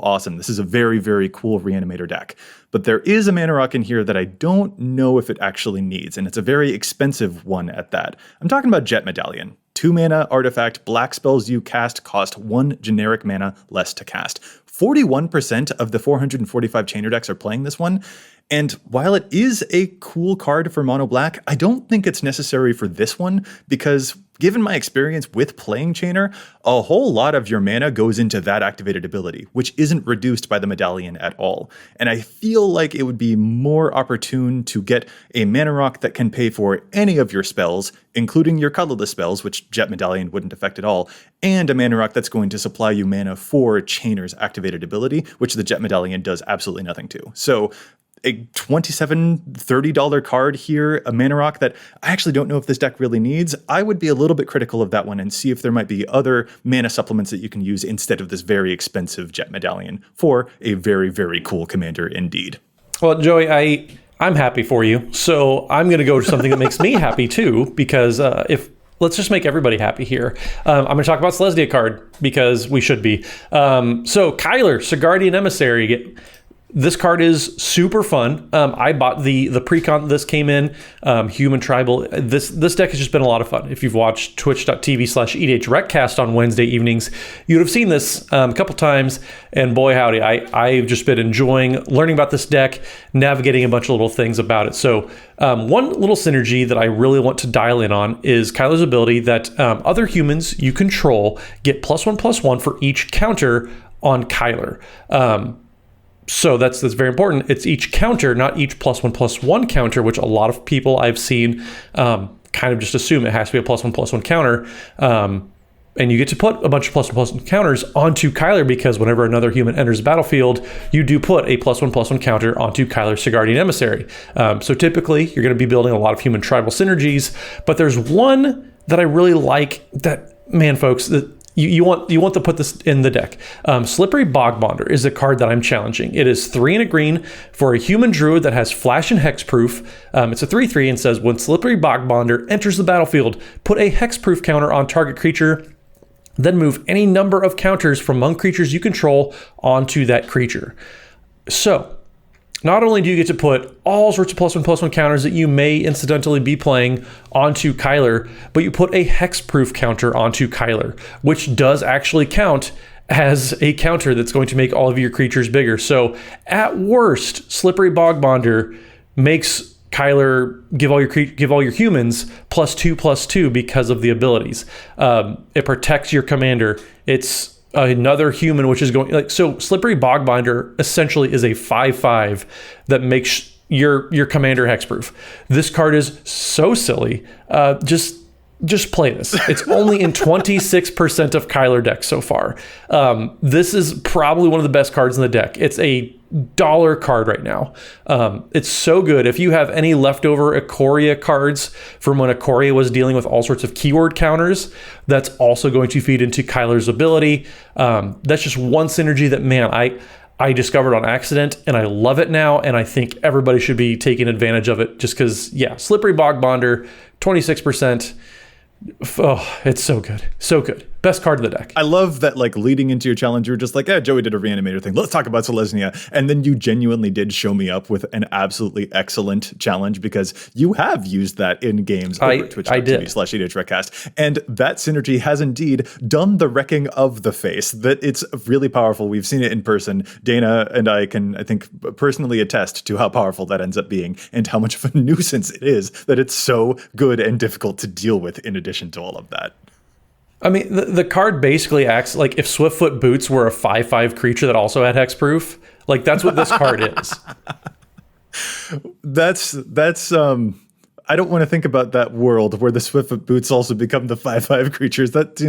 awesome. This is a very, very cool reanimator deck. But there is a mana rock in here that I don't know if it actually needs, and it's a very expensive one at that. I'm talking about Jet Medallion. 2 mana artifact, black spells you cast cost 1 generic mana less to cast. 41% of the 445 Chainer decks are playing this one. And while it is a cool card for mono black, I don't think it's necessary for this one, because given my experience with playing Chainer, a whole lot of your mana goes into that activated ability, which isn't reduced by the medallion at all. And I feel like it would be more opportune to get a mana rock that can pay for any of your spells, including your colorless spells, which Jet Medallion wouldn't affect at all, and a mana rock that's going to supply you mana for Chainer's activated ability, which the Jet Medallion does absolutely nothing to. So a $27, $30 card here, a mana rock that I actually don't know if this deck really needs. I would be a little bit critical of that one and see if there might be other mana supplements that you can use instead of this very expensive Jet Medallion for a very, very cool commander indeed. Well, Joey, I'm happy for you. So I'm going to go to something that makes me happy too, because let's just make everybody happy here. I'm going to talk about Celestia card because we should be. So Kyler, Sigardian Emissary. This card is super fun. I bought the pre-con this came in, Human Tribal. This deck has just been a lot of fun. If you've watched twitch.tv/EDHRECast on Wednesday evenings, you'd have seen this a couple times. And boy, howdy, I've just been enjoying learning about this deck, navigating a bunch of little things about it. So one little synergy that I really want to dial in on is Kyler's ability that other humans you control get +1/+1 for each counter on Kyler. So that's very important. It's each counter, not each +1/+1 counter, which a lot of people I've seen kind of just assume it has to be a +1/+1 counter. And you get to put a bunch of +1/+1 counters onto Kyler because whenever another human enters the battlefield, you do put a +1/+1 counter onto Kyler's Sigardian Emissary. So typically, you're going to be building a lot of human tribal synergies. But there's one that I really like that, man, folks, that You want to put this in the deck. Slippery Bogbonder is a card that I'm challenging. It is 3 and a green for a human druid that has flash and hexproof. It's a 3/3 and says when Slippery Bogbonder enters the battlefield, put a hexproof counter on target creature, then move any number of counters from among creatures you control onto that creature. So not only do you get to put all sorts of +1/+1 counters that you may incidentally be playing onto Kyler, but you put a hexproof counter onto Kyler, which does actually count as a counter that's going to make all of your creatures bigger. So at worst, Slippery Bogbonder makes Kyler give all your humans +2/+2 because of the abilities. It protects your commander. It's another human, which is going like, so Slippery Bogbinder essentially is a 5/5 that makes your commander hexproof. This card is so silly. Just play this. It's only in 26% of Kyler decks so far. This is probably one of the best cards in the deck. It's a $1 card right now. It's so good. If you have any leftover Ikoria cards from when Ikoria was dealing with all sorts of keyword counters, that's also going to feed into Kyler's ability. That's just one synergy that, man, I discovered on accident, and I love it now, and I think everybody should be taking advantage of it just because, yeah, Slippery Bogbonder, 26%. Oh, it's so good. So good. Best card of the deck. I love that, like, leading into your challenge, you were just like, Joey did a reanimator thing. Let's talk about Selesnya. And then you genuinely did show me up with an absolutely excellent challenge because you have used that in games over twitch.tv/EDHRECast. And that synergy has indeed done the wrecking of the face. That it's really powerful. We've seen it in person. Dana and I can, I think, personally attest to how powerful that ends up being and how much of a nuisance it is that it's so good and difficult to deal with in addition to all of that. I mean, the card basically acts like if Swiftfoot Boots were a 5/5 creature that also had hexproof. Like, that's what this card is. That's I don't want to think about that world where the Swiftfoot Boots also become the 5/5 creatures. That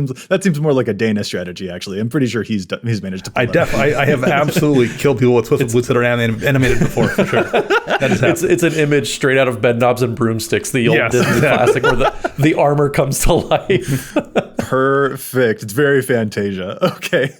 seems more like a Dana strategy, actually. I'm pretty sure he's managed to pull I have absolutely killed people with Swiftfoot Boots that are animated before, for sure. That is it's an image straight out of Bedknobs and Broomsticks, the old Disney classic where the armor comes to life. Perfect. It's very Fantasia. Okay.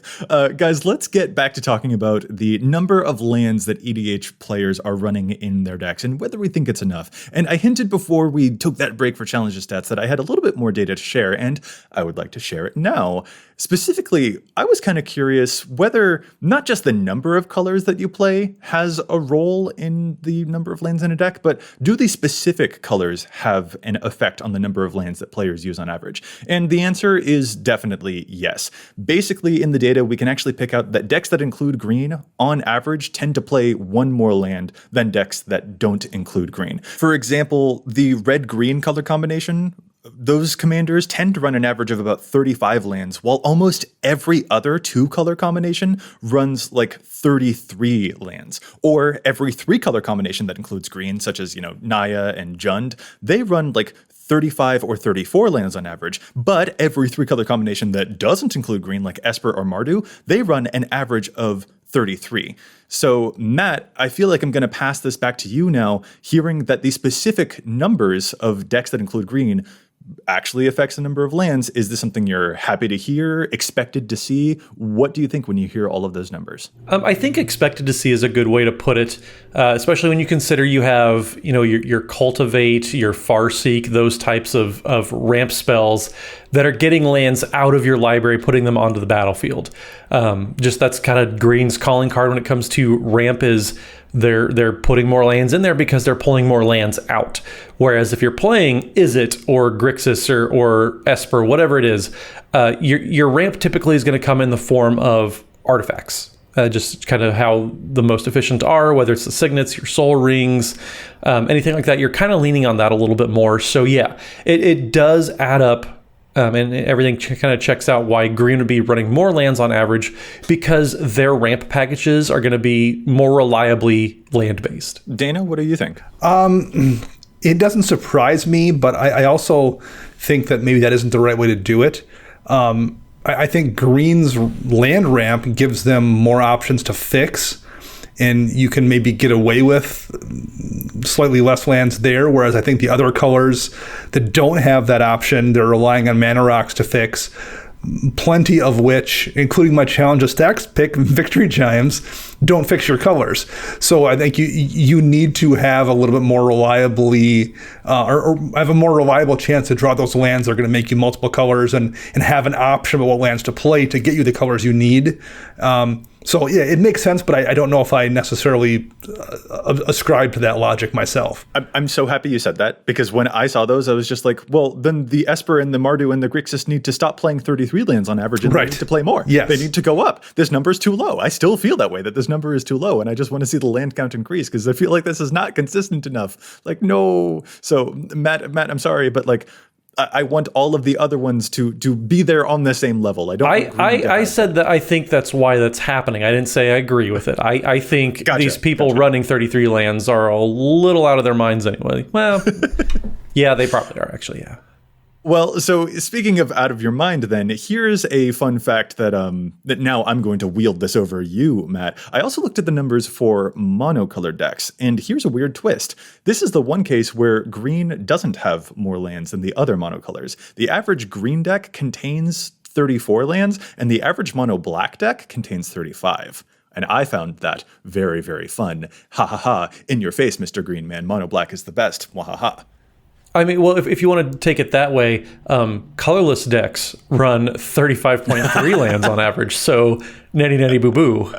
Guys, let's get back to talking about the number of lands that EDH players are running in their decks and whether we think it's enough. And I hinted before we took that break for Challenges Stats that I had a little bit more data to share, and I would like to share it now. Specifically, I was kind of curious whether not just the number of colors that you play has a role in the number of lands in a deck, but do the specific colors have an effect on the number of lands that players use on average? And the answer is definitely yes. Basically, in the data, we can actually pick out that decks that include green, on average, tend to play one more land than decks that don't include green. For example, the red-green color combination, those commanders tend to run an average of about 35 lands, while almost every other 2-color combination runs like 33 lands. Or every 3-color combination that includes green, such as, Naya and Jund, they run like 35 or 34 lands on average. But every 3-color combination that doesn't include green, like Esper or Mardu, they run an average of 33. So, Matt, I feel like I'm going to pass this back to you now, hearing that the specific numbers of decks that include green actually affects the number of lands. Is this something you're happy to hear, expected to see? What do you think when you hear all of those numbers? I think expected to see is a good way to put it, especially when you consider you have, your Cultivate, your Farseek, those types of ramp spells that are getting lands out of your library, putting them onto the battlefield. Just that's kind of Green's calling card when it comes to ramp is they're putting more lands in there because they're pulling more lands out. Whereas if you're playing Izzet or Grixis or Esper, whatever it is, your ramp typically is going to come in the form of artifacts. Just kind of how the most efficient are, whether it's the signets, your soul rings, anything like that. You're kind of leaning on that a little bit more. So yeah, it does add up. And everything kind of checks out why green would be running more lands on average because their ramp packages are going to be more reliably land-based. Dana, what do you think? It doesn't surprise me, but I also think that maybe that isn't the right way to do it. I think green's land ramp gives them more options to fix, and you can maybe get away with slightly less lands there, whereas I think the other colors that don't have that option, they're relying on mana rocks to fix, plenty of which, including my Challenges Stacks pick, Victory Chimes, don't fix your colors. So I think you need to have a little bit more reliably, or have a more reliable chance to draw those lands that are going to make you multiple colors and have an option of what lands to play to get you the colors you need. So yeah, it makes sense, but I don't know if I necessarily ascribe to that logic myself. I'm so happy you said that, because when I saw those, I was just like, well, then the Esper and the Mardu and the Grixis need to stop playing 33 lands on average and they need to play more. Yes. They need to go up. This number is too low. I still feel that way, that this number is too low, and I just want to see the land count increase because I feel like this is not consistent enough. Like, no. So Matt, I'm sorry, but like, I want all of the other ones to be there on the same level. I don't. I said that I think that's why that's happening. I didn't say I agree with it. I think these people running 33 lands are a little out of their minds anyway. Well, yeah, they probably are actually. Yeah. Well, so speaking of out of your mind, then here's a fun fact that that now I'm going to wield this over you, Matt. I also looked at the numbers for monocolored decks, and here's a weird twist. This is the one case where green doesn't have more lands than the other monocolors. The average green deck contains 34 lands, and the average mono black deck contains 35. And I found that very, very fun. Ha ha ha! In your face, Mr. Green Man. Mono black is the best. Wah ha ha. I mean, well, if you want to take it that way, colorless decks run 35.3 lands on average. So netty boo boo.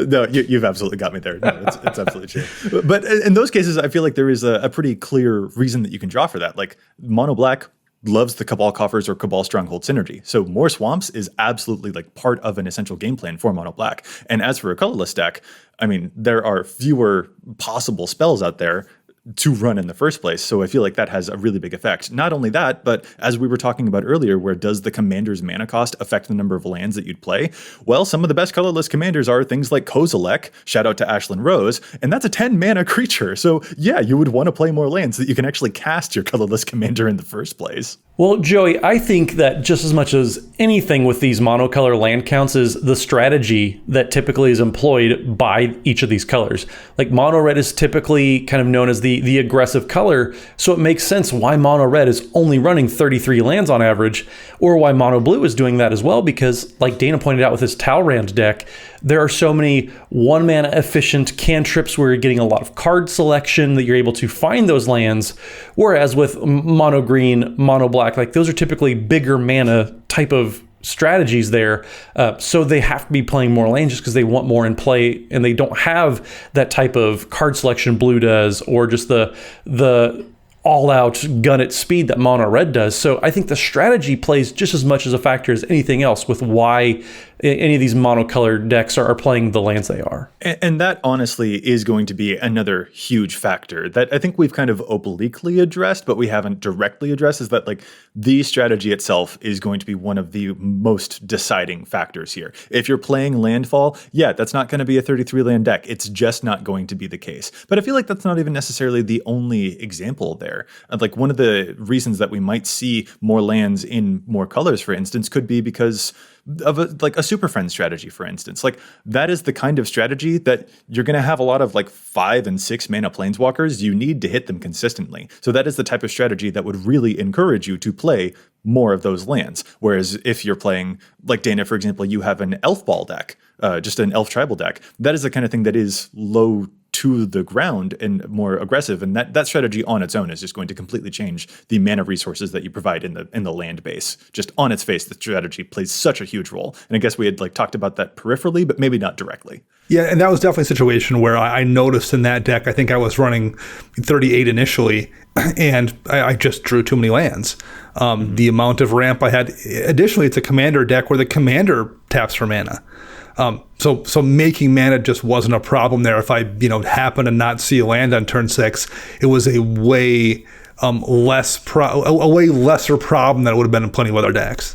No, you've absolutely got me there. No, it's absolutely true. But in those cases, I feel like there is a pretty clear reason that you can draw for that. Like mono black loves the Cabal Coffers or Cabal Stronghold synergy. So more swamps is absolutely like part of an essential game plan for mono black. And as for a colorless deck, I mean, there are fewer possible spells out there to run in the first place. So I feel like that has a really big effect. Not only that, but as we were talking about earlier, where does the commander's mana cost affect the number of lands that you'd play? Well, some of the best colorless commanders are things like Kozilek, shout out to Ashlyn Rose, and that's a 10 mana creature. So yeah, you would want to play more lands so that you can actually cast your colorless commander in the first place. Well, Joey, I think that just as much as anything with these monocolor land counts is the strategy that typically is employed by each of these colors. Like mono red is typically kind of known as the aggressive color, so it makes sense why mono red is only running 33 lands on average, or why mono blue is doing that as well, because like Dana pointed out with his Talrand deck, there are so many one mana efficient cantrips where you're getting a lot of card selection that you're able to find those lands, whereas with mono green, mono black, like those are typically bigger mana type of strategies there. So they have to be playing more lands just because they want more in play, and they don't have that type of card selection blue does, or just the all-out gun at speed that mono red does. So I think the strategy plays just as much as a factor as anything else with why any of these monocolored decks are playing the lands they are. And that honestly is going to be another huge factor that I think we've kind of obliquely addressed, but we haven't directly addressed, is that like the strategy itself is going to be one of the most deciding factors here. If you're playing landfall, yeah, that's not going to be a 33 land deck. It's just not going to be the case. But I feel like that's not even necessarily the only example there. Like one of the reasons that we might see more lands in more colors, for instance, could be because of a Super Friend strategy, for instance. Like that is the kind of strategy that you're going to have a lot of like 5 and 6 mana planeswalkers. You need to hit them consistently. So that is the type of strategy that would really encourage you to play more of those lands. Whereas if you're playing, like Dana, for example, you have an elf ball deck, just an elf tribal deck. That is the kind of thing that is low to the ground and more aggressive, and that strategy on its own is just going to completely change the mana resources that you provide in the land base. Just on its face, the strategy plays such a huge role. And I guess we had like talked about that peripherally, but maybe not directly. Yeah, and that was definitely a situation where I noticed in that deck, I think I was running 38 initially, and I just drew too many lands. The amount of ramp I had. Additionally, it's a commander deck where the commander taps for mana. So making mana just wasn't a problem there. If I, happen to not see a land on turn 6, it was a way lesser problem than it would have been in plenty of other decks.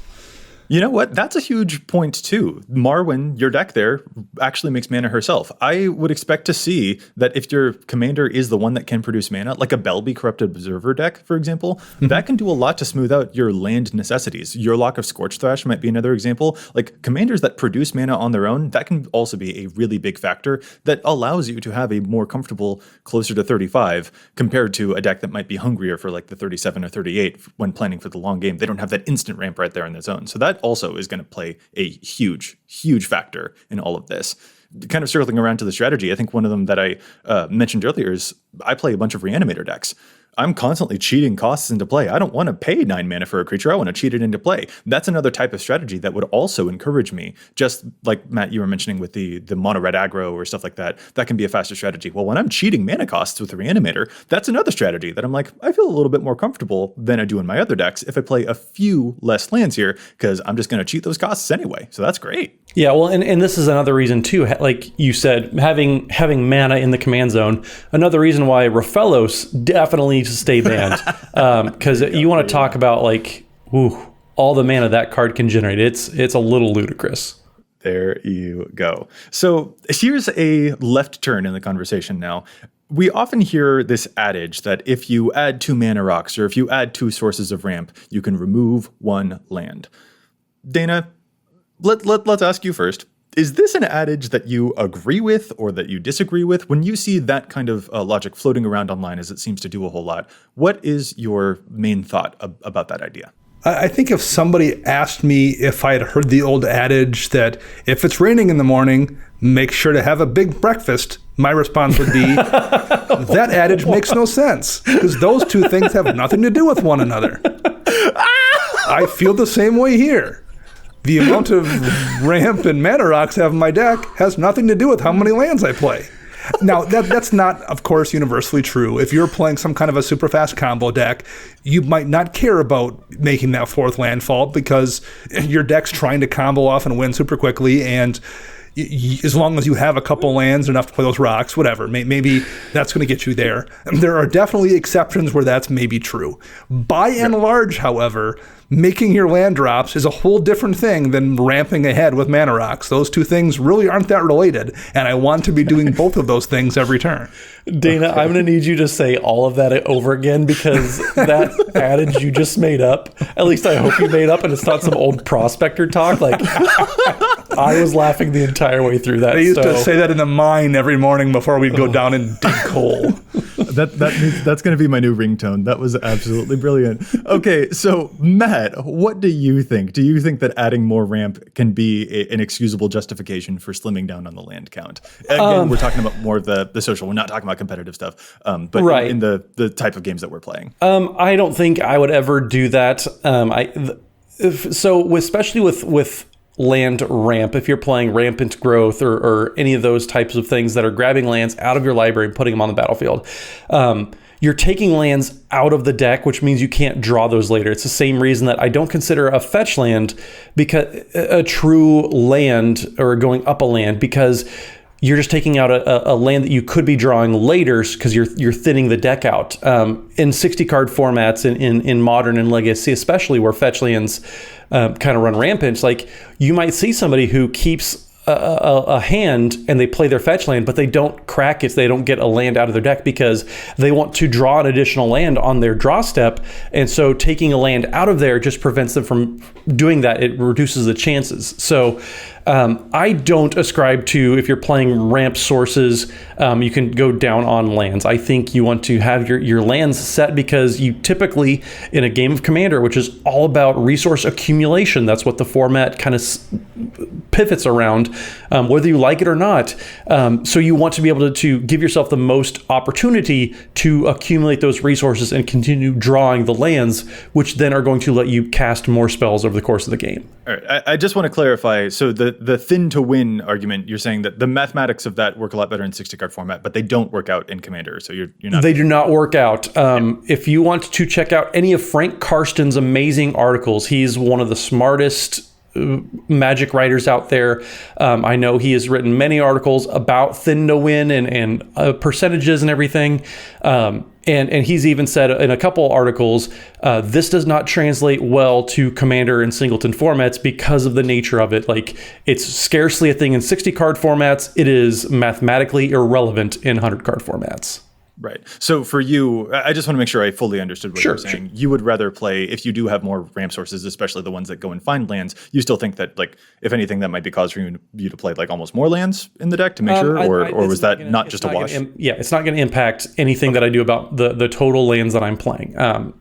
You know what? That's a huge point too. Marwyn, your deck there, actually makes mana herself. I would expect to see that if your commander is the one that can produce mana, like a Belby Corrupted Observer deck, for example, that can do a lot to smooth out your land necessities. Your Lock of Scorch Thrash might be another example. Like commanders that produce mana on their own, that can also be a really big factor that allows you to have a more comfortable, closer to 35 compared to a deck that might be hungrier for like the 37 or 38 when planning for the long game. They don't have that instant ramp right there in their zone. So that also is going to play a huge factor in all of this. Kind of circling around to the strategy, I think one of them that I mentioned earlier is I play a bunch of Reanimator decks. I'm constantly cheating costs into play. I don't want to pay 9 mana for a creature. I want to cheat it into play. That's another type of strategy that would also encourage me. Just like Matt, you were mentioning with the mono red aggro or stuff like that, that can be a faster strategy. Well, when I'm cheating mana costs with the Reanimator, that's another strategy that I'm like, I feel a little bit more comfortable than I do in my other decks if I play a few less lands here, because I'm just going to cheat those costs anyway. So that's great. Yeah, well, and this is another reason too. Like you said, having mana in the command zone. Another reason why Raphaelos definitely needs to stay banned, because you want to talk about like, all the mana that card can generate. It's a little ludicrous. There you go. So here's a left turn in the conversation now. We often hear this adage that if you add 2 mana rocks or if you add 2 sources of ramp, you can remove 1 land. Dana, let's ask you first. Is this an adage that you agree with or that you disagree with? When you see that kind of logic floating around online, as it seems to do a whole lot, what is your main thought about that idea? I think if somebody asked me if I had heard the old adage that if it's raining in the morning, make sure to have a big breakfast, my response would be, that adage makes no sense, because those two things have nothing to do with one another. I feel the same way here. The amount of ramp and mana rocks I have in my deck has nothing to do with how many lands I play. Now, that's not, of course, universally true. If you're playing some kind of a super fast combo deck, you might not care about making that 4th landfall because your deck's trying to combo off and win super quickly, and as long as you have a couple lands, enough to play those rocks, whatever, maybe that's going to get you there. And there are definitely exceptions where that's maybe true. By and large, however, making your land drops is a whole different thing than ramping ahead with mana rocks. Those two things really aren't that related, and I want to be doing both of those things every turn. Dana, I'm going to need you to say all of that over again, because that adage you just made up, at least I hope you made up and it's not some old prospector talk. Like, I was laughing the entire way through that. I used to say that in the mine every morning before we'd go down and dig coal. That's going to be my new ringtone. That was absolutely brilliant. Okay, so Matt, what do you think? Do you think that adding more ramp can be an excusable justification for slimming down on the land count? Again, we're talking about more of the social. We're not talking about competitive stuff, but right. in the type of games that we're playing. I don't think I would ever do that. Especially with land ramp, if you're playing rampant growth or any of those types of things that are grabbing lands out of your library and putting them on the battlefield, you're taking lands out of the deck, which means you can't draw those later. It's the same reason that I don't consider a fetch land a true land or going up a land, because you're just taking out a land that you could be drawing later because you're thinning the deck out. In 60 card formats in Modern and Legacy, especially where fetch lands kind of run rampant, like you might see somebody who keeps a hand and they play their fetch land, but they don't crack it. So they don't get a land out of their deck because they want to draw an additional land on their draw step. And so taking a land out of there just prevents them from doing that. It reduces the chances. So I don't ascribe to, if you're playing ramp sources, you can go down on lands. I think you want to have your lands set because you typically, in a game of Commander, which is all about resource accumulation, that's what the format kind of pivots around, whether you like it or not. So you want to be able to give yourself the most opportunity to accumulate those resources and continue drawing the lands, which then are going to let you cast more spells over the course of the game. All right, I just want to clarify. So the thin to win argument, you're saying that the mathematics of that work a lot better in 60 card format, but they don't work out in Commander. So you're not. They do not work out. If you want to check out any of Frank Karsten's amazing articles, he's one of the smartest Magic writers out there. I know he has written many articles about thin to win and percentages and everything. And he's even said in a couple articles, this does not translate well to Commander and Singleton formats because of the nature of it. Like, it's scarcely a thing in 60 card formats. It is mathematically irrelevant in 100 card formats. Right. So for you, I just want to make sure I fully understood what you're saying. Sure. You would rather play, if you do have more ramp sources, especially the ones that go and find lands, you still think that, like, if anything, that might be cause for you to play like almost more lands in the deck to make sure, or was that not just a wash? It's not going to impact anything that I do about the total lands that I'm playing. To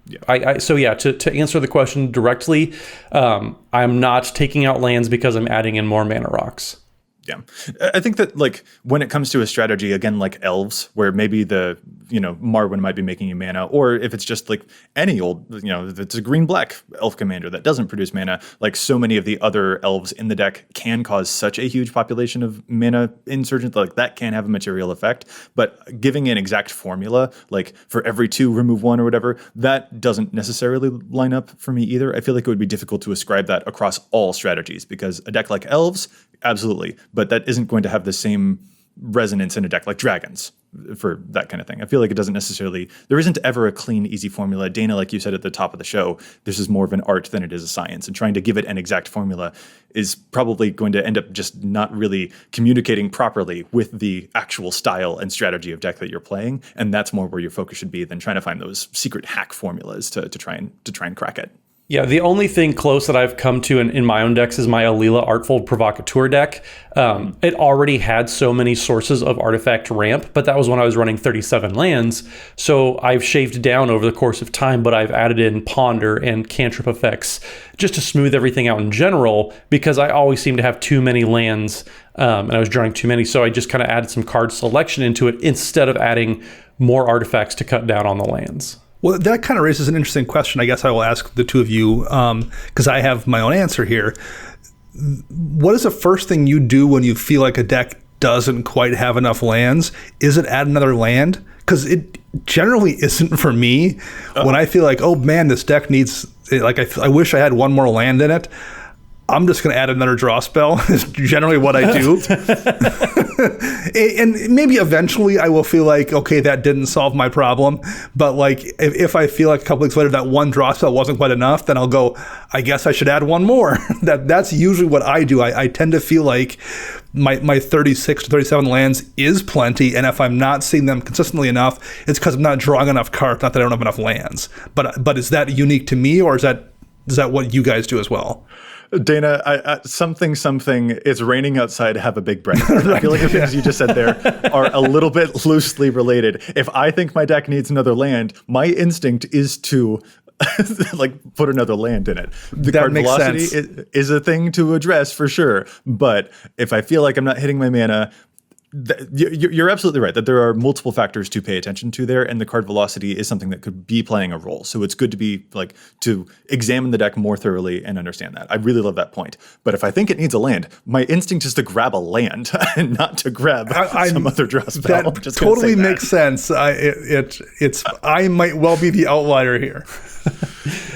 answer the question directly, I'm not taking out lands because I'm adding in more mana rocks. Yeah. I think that, like, when it comes to a strategy, again, like Elves, where maybe Marwyn might be making you mana, or if it's just like any old, if it's a green-black elf commander that doesn't produce mana, like so many of the other elves in the deck can cause such a huge population of mana insurgent, like that can have a material effect. But giving an exact formula, like for every 2, remove 1 or whatever, that doesn't necessarily line up for me either. I feel like it would be difficult to ascribe that across all strategies, because a deck like Elves absolutely. But that isn't going to have the same resonance in a deck like dragons for that kind of thing. I feel like it doesn't necessarily, there isn't ever a clean, easy formula. Dana, like you said at the top of the show, this is more of an art than it is a science. And trying to give it an exact formula is probably going to end up just not really communicating properly with the actual style and strategy of deck that you're playing. And that's more where your focus should be than trying to find those secret hack formulas to try and crack it. Yeah, the only thing close that I've come to in my own decks is my Alila Artful Provocateur deck. It already had so many sources of artifact ramp, but that was when I was running 37 lands. So I've shaved down over the course of time, but I've added in Ponder and Cantrip effects just to smooth everything out in general, because I always seem to have too many lands and I was drawing too many. So I just kind of added some card selection into it instead of adding more artifacts to cut down on the lands. Well, that kind of raises an interesting question. I guess I will ask the two of you, because I have my own answer here. What is the first thing you do when you feel like a deck doesn't quite have enough lands? Is it add another land? Because it generally isn't for me. When I feel like, oh man, this deck needs, like, I wish I had one more land in it, I'm just going to add another draw spell is generally what I do. And maybe eventually I will feel like, okay, that didn't solve my problem. But like, if I feel like a couple weeks later that one draw spell wasn't quite enough, then I'll go, I guess I should add one more. That's usually what I do. I tend to feel like my 36 to 37 lands is plenty. And if I'm not seeing them consistently enough, it's because I'm not drawing enough cards, not that I don't have enough lands. But is that unique to me, or is that what you guys do as well? Dana, something, it's raining outside, have a big breath. I feel like the things you just said there are a little bit loosely related. If I think my deck needs another land, my instinct is to like put another land in it. The card velocity is a thing to address for sure. But if I feel like I'm not hitting my mana, you're absolutely right that there are multiple factors to pay attention to there, and the card velocity is something that could be playing a role. So it's good to be like to examine the deck more thoroughly and understand that. I really love that point. But if I think it needs a land, my instinct is to grab a land and not to grab some other draw spell. That totally makes sense. I might well be the outlier here.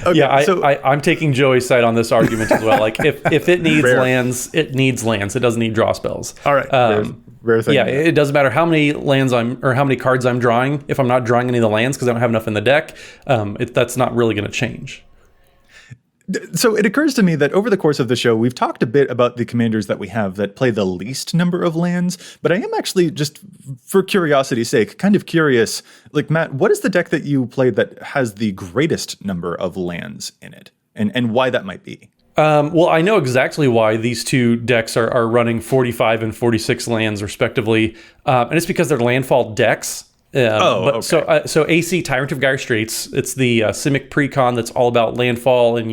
Okay, yeah, I'm taking Joey's side on this argument as well. Like if it needs lands, it needs lands. It doesn't need draw spells. All right. Rare thing. Yeah, it doesn't matter how many lands how many cards I'm drawing. If I'm not drawing any of the lands because I don't have enough in the deck, that's not really going to change. So it occurs to me that over the course of the show, we've talked a bit about the commanders that we have that play the least number of lands, but I am actually, just for curiosity's sake, kind of curious, like, Matt, what is the deck that you played that has the greatest number of lands in it, and why that might be? Well, I know exactly why these two decks are running 45 and 46 lands respectively, and it's because they're landfall decks. Okay. So AC Tyrant of Dire Straits, it's the Simic precon that's all about landfall, and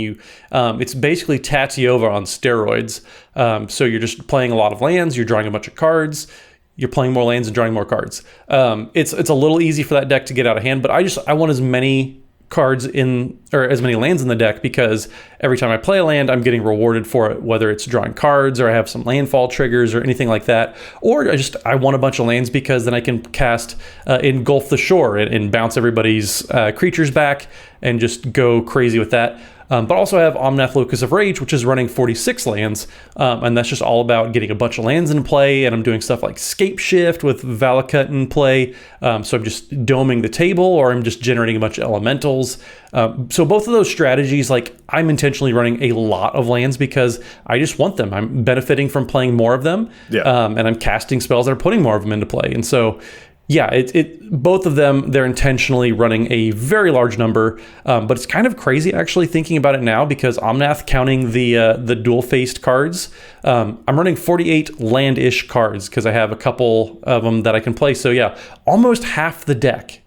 it's basically Tatyova on steroids. So you're just playing a lot of lands, you're drawing a bunch of cards, you're playing more lands and drawing more cards. It's a little easy for that deck to get out of hand, but I want as many cards or as many lands in the deck, because every time I play a land, I'm getting rewarded for it, whether it's drawing cards or I have some landfall triggers or anything like that. Or I want a bunch of lands because then I can cast Engulf the Shore and bounce everybody's creatures back and just go crazy with that. But also I have Omnath Locus of Rage, which is running 46 lands, and that's just all about getting a bunch of lands in play, and I'm doing stuff like Scape Shift with Valakut in play, so I'm just doming the table, or I'm just generating a bunch of elementals. So both of those strategies, like, I'm intentionally running a lot of lands because I just want them. I'm benefiting from playing more of them, and I'm casting spells that are putting more of them into play, and so yeah, both of them, they're intentionally running a very large number, but it's kind of crazy actually thinking about it now, because Omnath, counting the dual-faced cards, I'm running 48 land-ish cards because I have a couple of them that I can play. So yeah, almost half the deck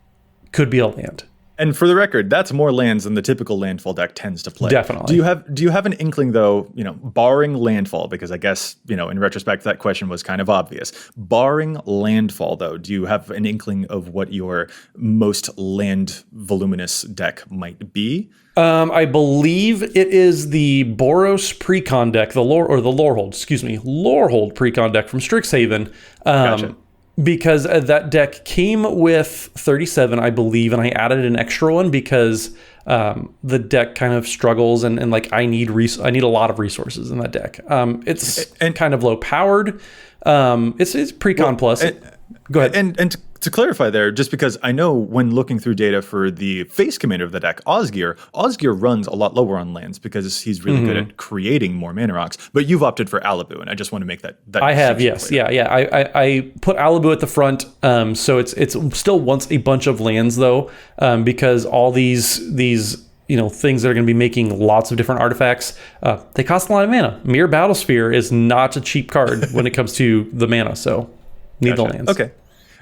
could be a land. And for the record, that's more lands than the typical landfall deck tends to play. Definitely. Do you have an inkling, though, barring landfall, because I guess, in retrospect, that question was kind of obvious. Barring landfall, though, do you have an inkling of what your most land voluminous deck might be? I believe it is the Boros Precon deck, the Lorehold Precon deck from Strixhaven. Gotcha. Because that deck came with 37, I believe, and I added an extra one because the deck kind of struggles and like I need a lot of resources in that deck. It's kind of low powered. It's pre-con plus. Go ahead. And to clarify there, just because I know when looking through data for the face commander of the deck, Osgir runs a lot lower on lands because he's really good at creating more mana rocks. But you've opted for Alibu, and I just want to make that I have, yes. clear. Yeah. I put Alibu at the front, so it's still wants a bunch of lands though, because all these things that are going to be making lots of different artifacts, they cost a lot of mana. Mere Battlesphere is not a cheap card when it comes to the mana, so need the lands.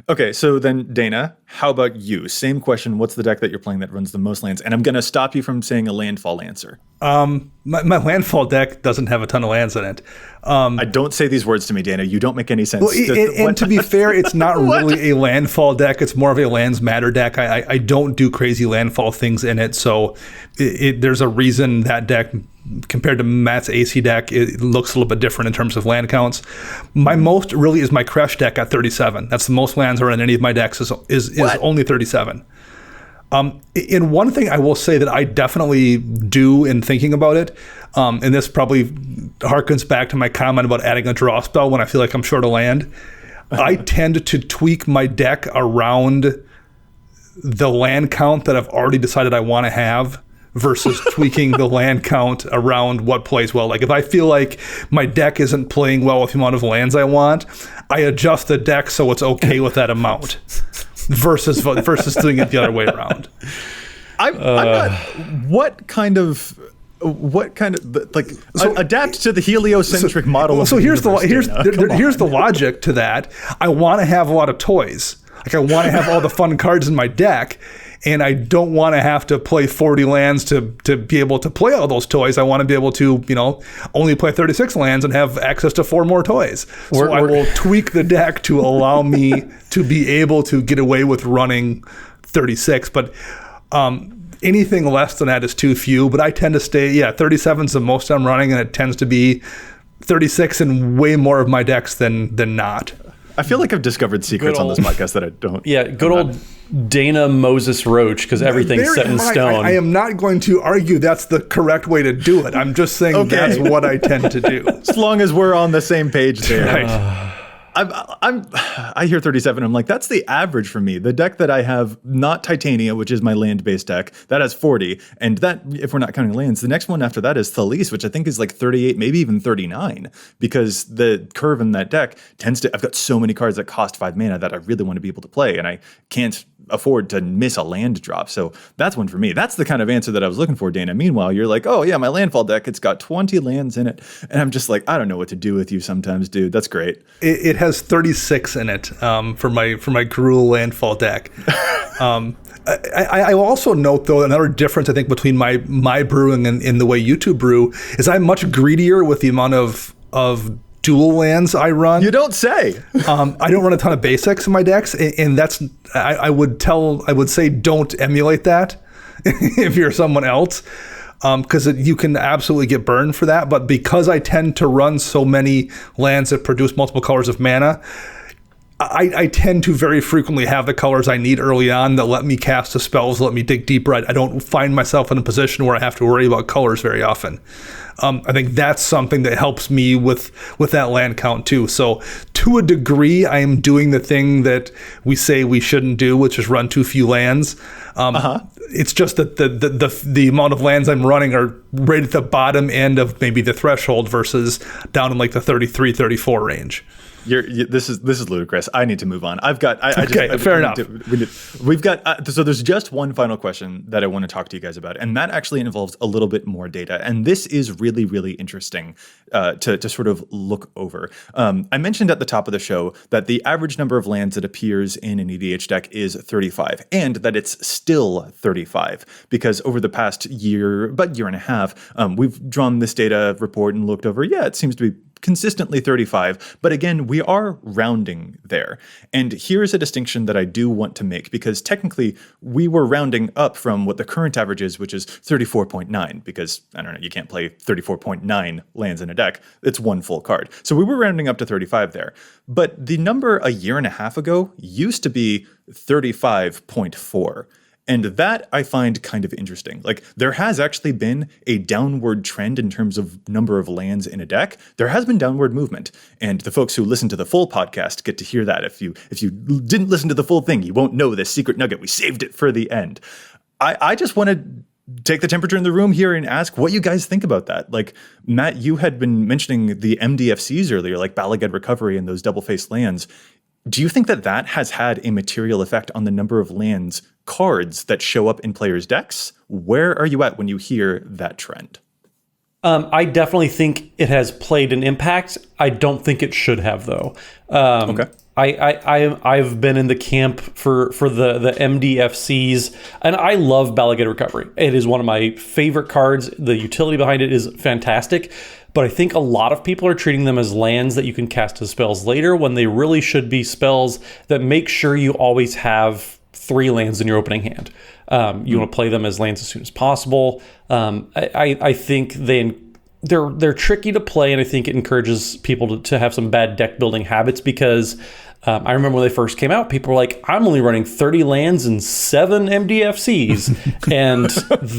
Okay, so then Dana, how about you? Same question. What's the deck that you're playing that runs the most lands? And I'm going to stop you from saying a landfall answer. My landfall deck doesn't have a ton of lands in it. I don't say these words to me, Dana. You don't make any sense. Well, and to be fair, it's not really a landfall deck. It's more of a lands matter deck. I don't do crazy landfall things in it. So there's a reason that deck, compared to Matt's AC deck, it looks a little bit different in terms of land counts. My most really is my Crash deck at 37. That's the most lands are in any of my decks is only 37. And one thing I will say that I definitely do in thinking about it, and this probably harkens back to my comment about adding a draw spell when I feel like I'm short of land. I tend to tweak my deck around the land count that I've already decided I want to have versus tweaking the land count around what plays well. Like if I feel like my deck isn't playing well with the amount of lands I want, I adjust the deck so it's okay with that amount versus doing it the other way around. I'm not. What kind of adapt to the heliocentric model? So here's the logic to that. I want to have a lot of toys. Like I want to have all the fun cards in my deck, and I don't want to have to play 40 lands to be able to play all those toys. I want to be able to, only play 36 lands and have access to 4 more toys. So I will tweak the deck to allow me to be able to get away with running 36. But anything less than that is too few. But I tend to stay, 37 is the most I'm running, and it tends to be 36 in way more of my decks than not. I feel like I've discovered secrets on this podcast that I don't. Yeah, old Dana Moses Roach, because everything's set in stone. I am not going to argue that's the correct way to do it. I'm just saying that's what I tend to do. As long as we're on the same page there. Right. I hear 37. I'm like, that's the average for me. The deck that I have, not Titania, which is my land-based deck, that has 40. And that, if we're not counting lands, the next one after that is Thalys, which I think is like 38, maybe even 39, because the curve in that deck tends to, I've got so many cards that cost 5 mana that I really want to be able to play, and I can't afford to miss a land drop. So that's one for me. That's the kind of answer that I was looking for, Dana. Meanwhile, you're like, oh yeah, my landfall deck, it's got 20 lands in it. And I'm just like, I don't know what to do with you sometimes, dude. That's great. It has 36 in it for my Gruul landfall deck. I will also note, though, another difference I think between my brewing and the way you two brew is I'm much greedier with the amount of dual lands I run. You don't say. I don't run a ton of basics in my decks, and that's I would say don't emulate that if you're someone else, because you can absolutely get burned for that. But because I tend to run so many lands that produce multiple colors of mana, I tend to very frequently have the colors I need early on that let me cast the spells, let me dig deeper. I don't find myself in a position where I have to worry about colors very often. I think that's something that helps me with that land count too. So to a degree, I am doing the thing that we say we shouldn't do, which is run too few lands. It's just that the amount of lands I'm running are right at the bottom end of maybe the threshold versus down in like the 33, 34 range. This is ludicrous. I need to move on. Fair enough. We've got so there's just one final question that I want to talk to you guys about, and that actually involves a little bit more data. And this is really, really interesting to sort of look over. I mentioned at the top of the show that the average number of lands that appears in an EDH deck is 35, and that it's still 35 because over the past year and a half, we've drawn this data report and looked over. Yeah, it seems to be consistently 35, but again, we are rounding there. And here's a distinction that I do want to make, because technically we were rounding up from what the current average is, which is 34.9, because I don't know, you can't play 34.9 lands in a deck. It's one full card. So we were rounding up to 35 there. But the number a year and a half ago used to be 35.4. And that I find kind of interesting. Like, there has actually been a downward trend in terms of number of lands in a deck. There has been downward movement. And the folks who listen to the full podcast get to hear that. If you didn't listen to the full thing, you won't know this secret nugget. We saved it for the end. I just want to take the temperature in the room here and ask what you guys think about that. Like, Matt, you had been mentioning the MDFCs earlier, like Bala Ged Recovery and those double-faced lands. Do you think that has had a material effect on the number of lands cards that show up in players' decks? Where are you at when you hear that trend? I definitely think it has played an impact. I don't think it should have, though. Okay. I've been in the camp for the MDFCs, and I love Bala Ged Recovery. It is one of my favorite cards. The utility behind it is fantastic. But I think a lot of people are treating them as lands that you can cast as spells later, when they really should be spells that make sure you always have 3 lands in your opening hand. You want to play them as lands as soon as possible. I think they're tricky to play, and I think it encourages people to have some bad deck building habits, because I remember when they first came out, people were like, I'm only running 30 lands and 7 MDFCs. And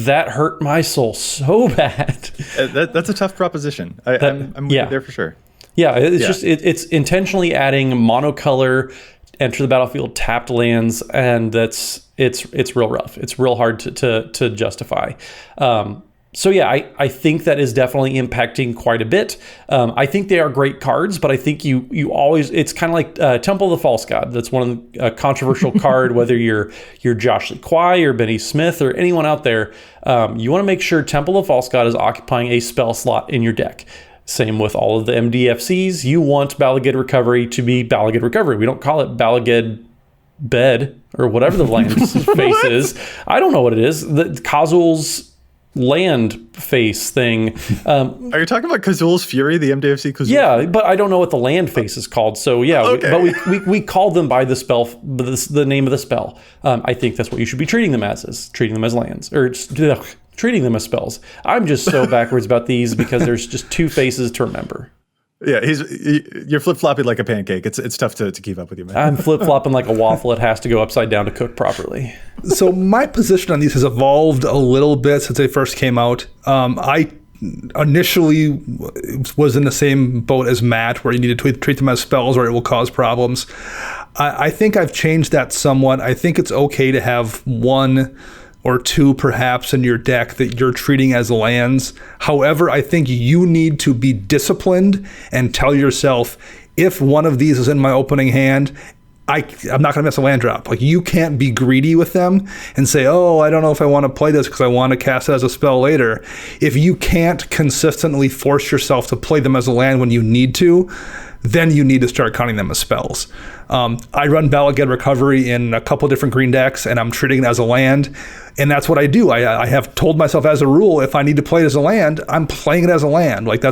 that hurt my soul so bad. That's a tough proposition. I'm with you there for sure. Yeah, it's intentionally adding monocolor, enter the battlefield, tapped lands, and it's real rough. It's real hard to justify. So yeah, I think that is definitely impacting quite a bit. I think they are great cards, but I think you always, it's kind of like Temple of the False God. That's one of the controversial card, whether you're Josh Lee Kwai or Benny Smith or anyone out there. You want to make sure Temple of the False God is occupying a spell slot in your deck. Same with all of the MDFCs. You want Bala Ged Recovery to be Bala Ged Recovery. We don't call it Bala Ged Bed or whatever the land's face is. I don't know what it is. The Kazul's land face thing. Are you talking about Kazul's Fury, the MDFC Kazul? Yeah, but I don't know what the land face is called. So yeah, okay. but we call them by the spell, the name of the spell. I think that's what you should be treating them as, is treating them as lands, or treating them as spells. I'm just so backwards about these because there's just 2 faces to remember. Yeah, you're flip-flopping like a pancake. It's tough to keep up with you, man. I'm flip-flopping like a waffle. It has to go upside down to cook properly. So my position on these has evolved a little bit since they first came out. I initially was in the same boat as Matt, where you need to treat them as spells or it will cause problems. I think I've changed that somewhat. I think it's okay to have 1 or 2 perhaps in your deck that you're treating as lands. However, I think you need to be disciplined and tell yourself, if one of these is in my opening hand, I'm not going to miss a land drop. Like, you can't be greedy with them and say, oh, I don't know if I want to play this because I want to cast it as a spell later. If you can't consistently force yourself to play them as a land when you need to, then you need to start counting them as spells. I run Bala Ged Recovery in a couple different green decks, and I'm treating it as a land. And that's what I do. I have told myself as a rule, if I need to play it as a land, I'm playing it as a land. Like,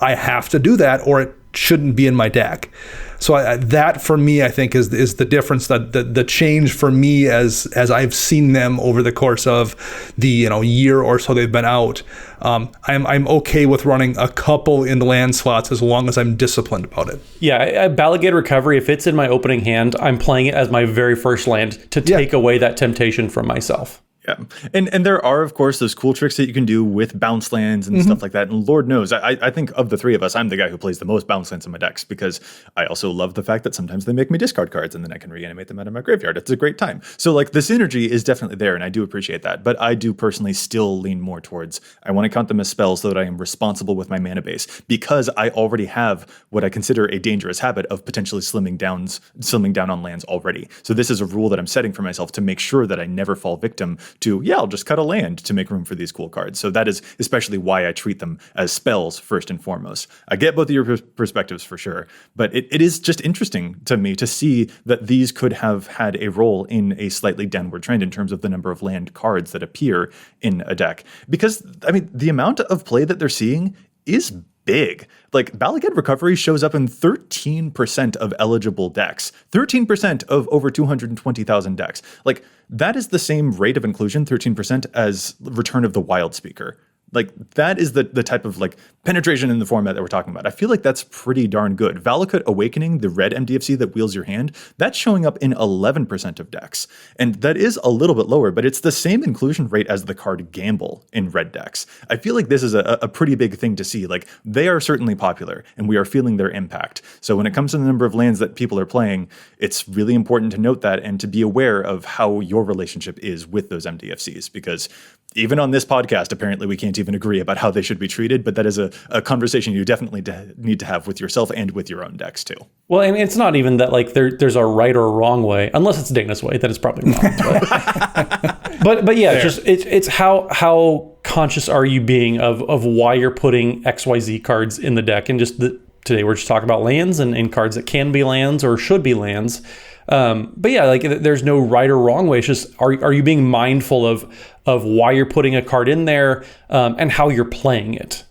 I have to do that, or it shouldn't be in my deck. So that for me, I think is the difference, that the change for me as I've seen them over the course of the year or so they've been out. I'm okay with running a couple in the land slots as long as I'm disciplined about it. Yeah, Bala Ged Recovery, if it's in my opening hand, I'm playing it as my very first land to take away that temptation from myself. Yeah. And there are, of course, those cool tricks that you can do with bounce lands and stuff like that. And Lord knows, I think of the 3 of us, I'm the guy who plays the most bounce lands in my decks, because I also love the fact that sometimes they make me discard cards and then I can reanimate them out of my graveyard. It's a great time. So like, the synergy is definitely there, and I do appreciate that. But I do personally still lean more towards, I want to count them as spells so that I am responsible with my mana base, because I already have what I consider a dangerous habit of potentially slimming down on lands already. So this is a rule that I'm setting for myself to make sure that I never fall victim to, I'll just cut a land to make room for these cool cards. So that is especially why I treat them as spells first and foremost. I get both of your perspectives for sure, but it is just interesting to me to see that these could have had a role in a slightly downward trend in terms of the number of land cards that appear in a deck. Because, I mean, the amount of play that they're seeing is big. Like, Bala Ged Recovery shows up in 13% of eligible decks, 13% of over 220,000 decks. Like, that is the same rate of inclusion, 13%, as Return of the Wild Speaker. Like that is the type of like penetration in the format that we're talking about. I feel like that's pretty darn good. Valakut Awakening, the red MDFC that wheels your hand, that's showing up in 11% of decks. And that is a little bit lower, but it's the same inclusion rate as the card Gamble in red decks. I feel like this is a pretty big thing to see. Like they are certainly popular and we are feeling their impact. So when it comes to the number of lands that people are playing, it's really important to note that and to be aware of how your relationship is with those MDFCs, because even on this podcast, apparently we can't even agree about how they should be treated, but that is a conversation you definitely need to have with yourself and with your own decks too. Well, and it's not even that like there's a right or a wrong way, unless it's Dana's way, that is probably wrong. But yeah, just it's how conscious are you being of why you're putting XYZ cards in the deck, and just today we're just talking about lands and cards that can be lands or should be lands. But yeah, like there's no right or wrong way. It's just are you being mindful of why you're putting a card in there and how you're playing it.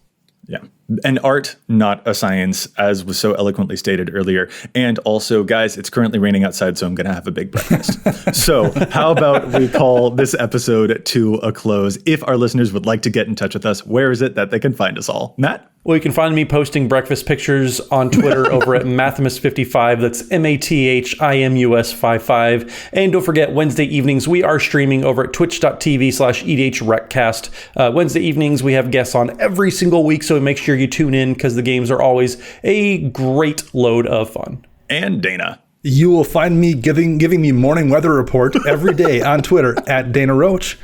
Yeah. An art, not a science, as was so eloquently stated earlier. And also, guys, it's currently raining outside, so I'm going to have a big breakfast. So how about we call this episode to a close? If our listeners would like to get in touch with us, where is it that they can find us all? Matt? Well, you can find me posting breakfast pictures on Twitter over at Mathimus55. That's MATHIMUS55. And don't forget, Wednesday evenings, we are streaming over at twitch.tv/EDHRECast. Wednesday evenings, we have guests on every single week, so make sure you tune in because the games are always a great load of fun. And Dana. You will find me giving me morning weather report every day on Twitter at Dana Roach.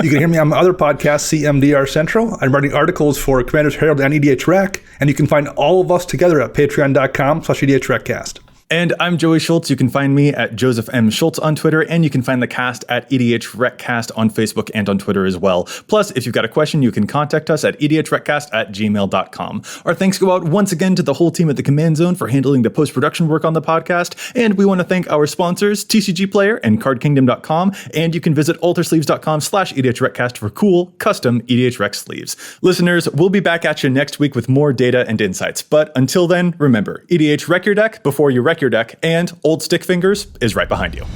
You can hear me on my other podcast, CMDR Central. I'm writing articles for Commander's Herald and EDHREC, and you can find all of us together at patreon.com/EDHRECast. And I'm Joey Schultz. You can find me at Joseph M. Schultz on Twitter, and you can find the cast at EDHRECast on Facebook and on Twitter as well. Plus, if you've got a question, you can contact us at EDHRECast@gmail.com. Our thanks go out once again to the whole team at the Command Zone for handling the post-production work on the podcast. And we want to thank our sponsors, TCG Player and CardKingdom.com. And you can visit altersleeves.com/EDHRECast for cool, custom EDHREC sleeves. Listeners, we'll be back at you next week with more data and insights. But until then, remember, EDHREC your deck before you wreck your deck, and Old Stick Fingers is right behind you.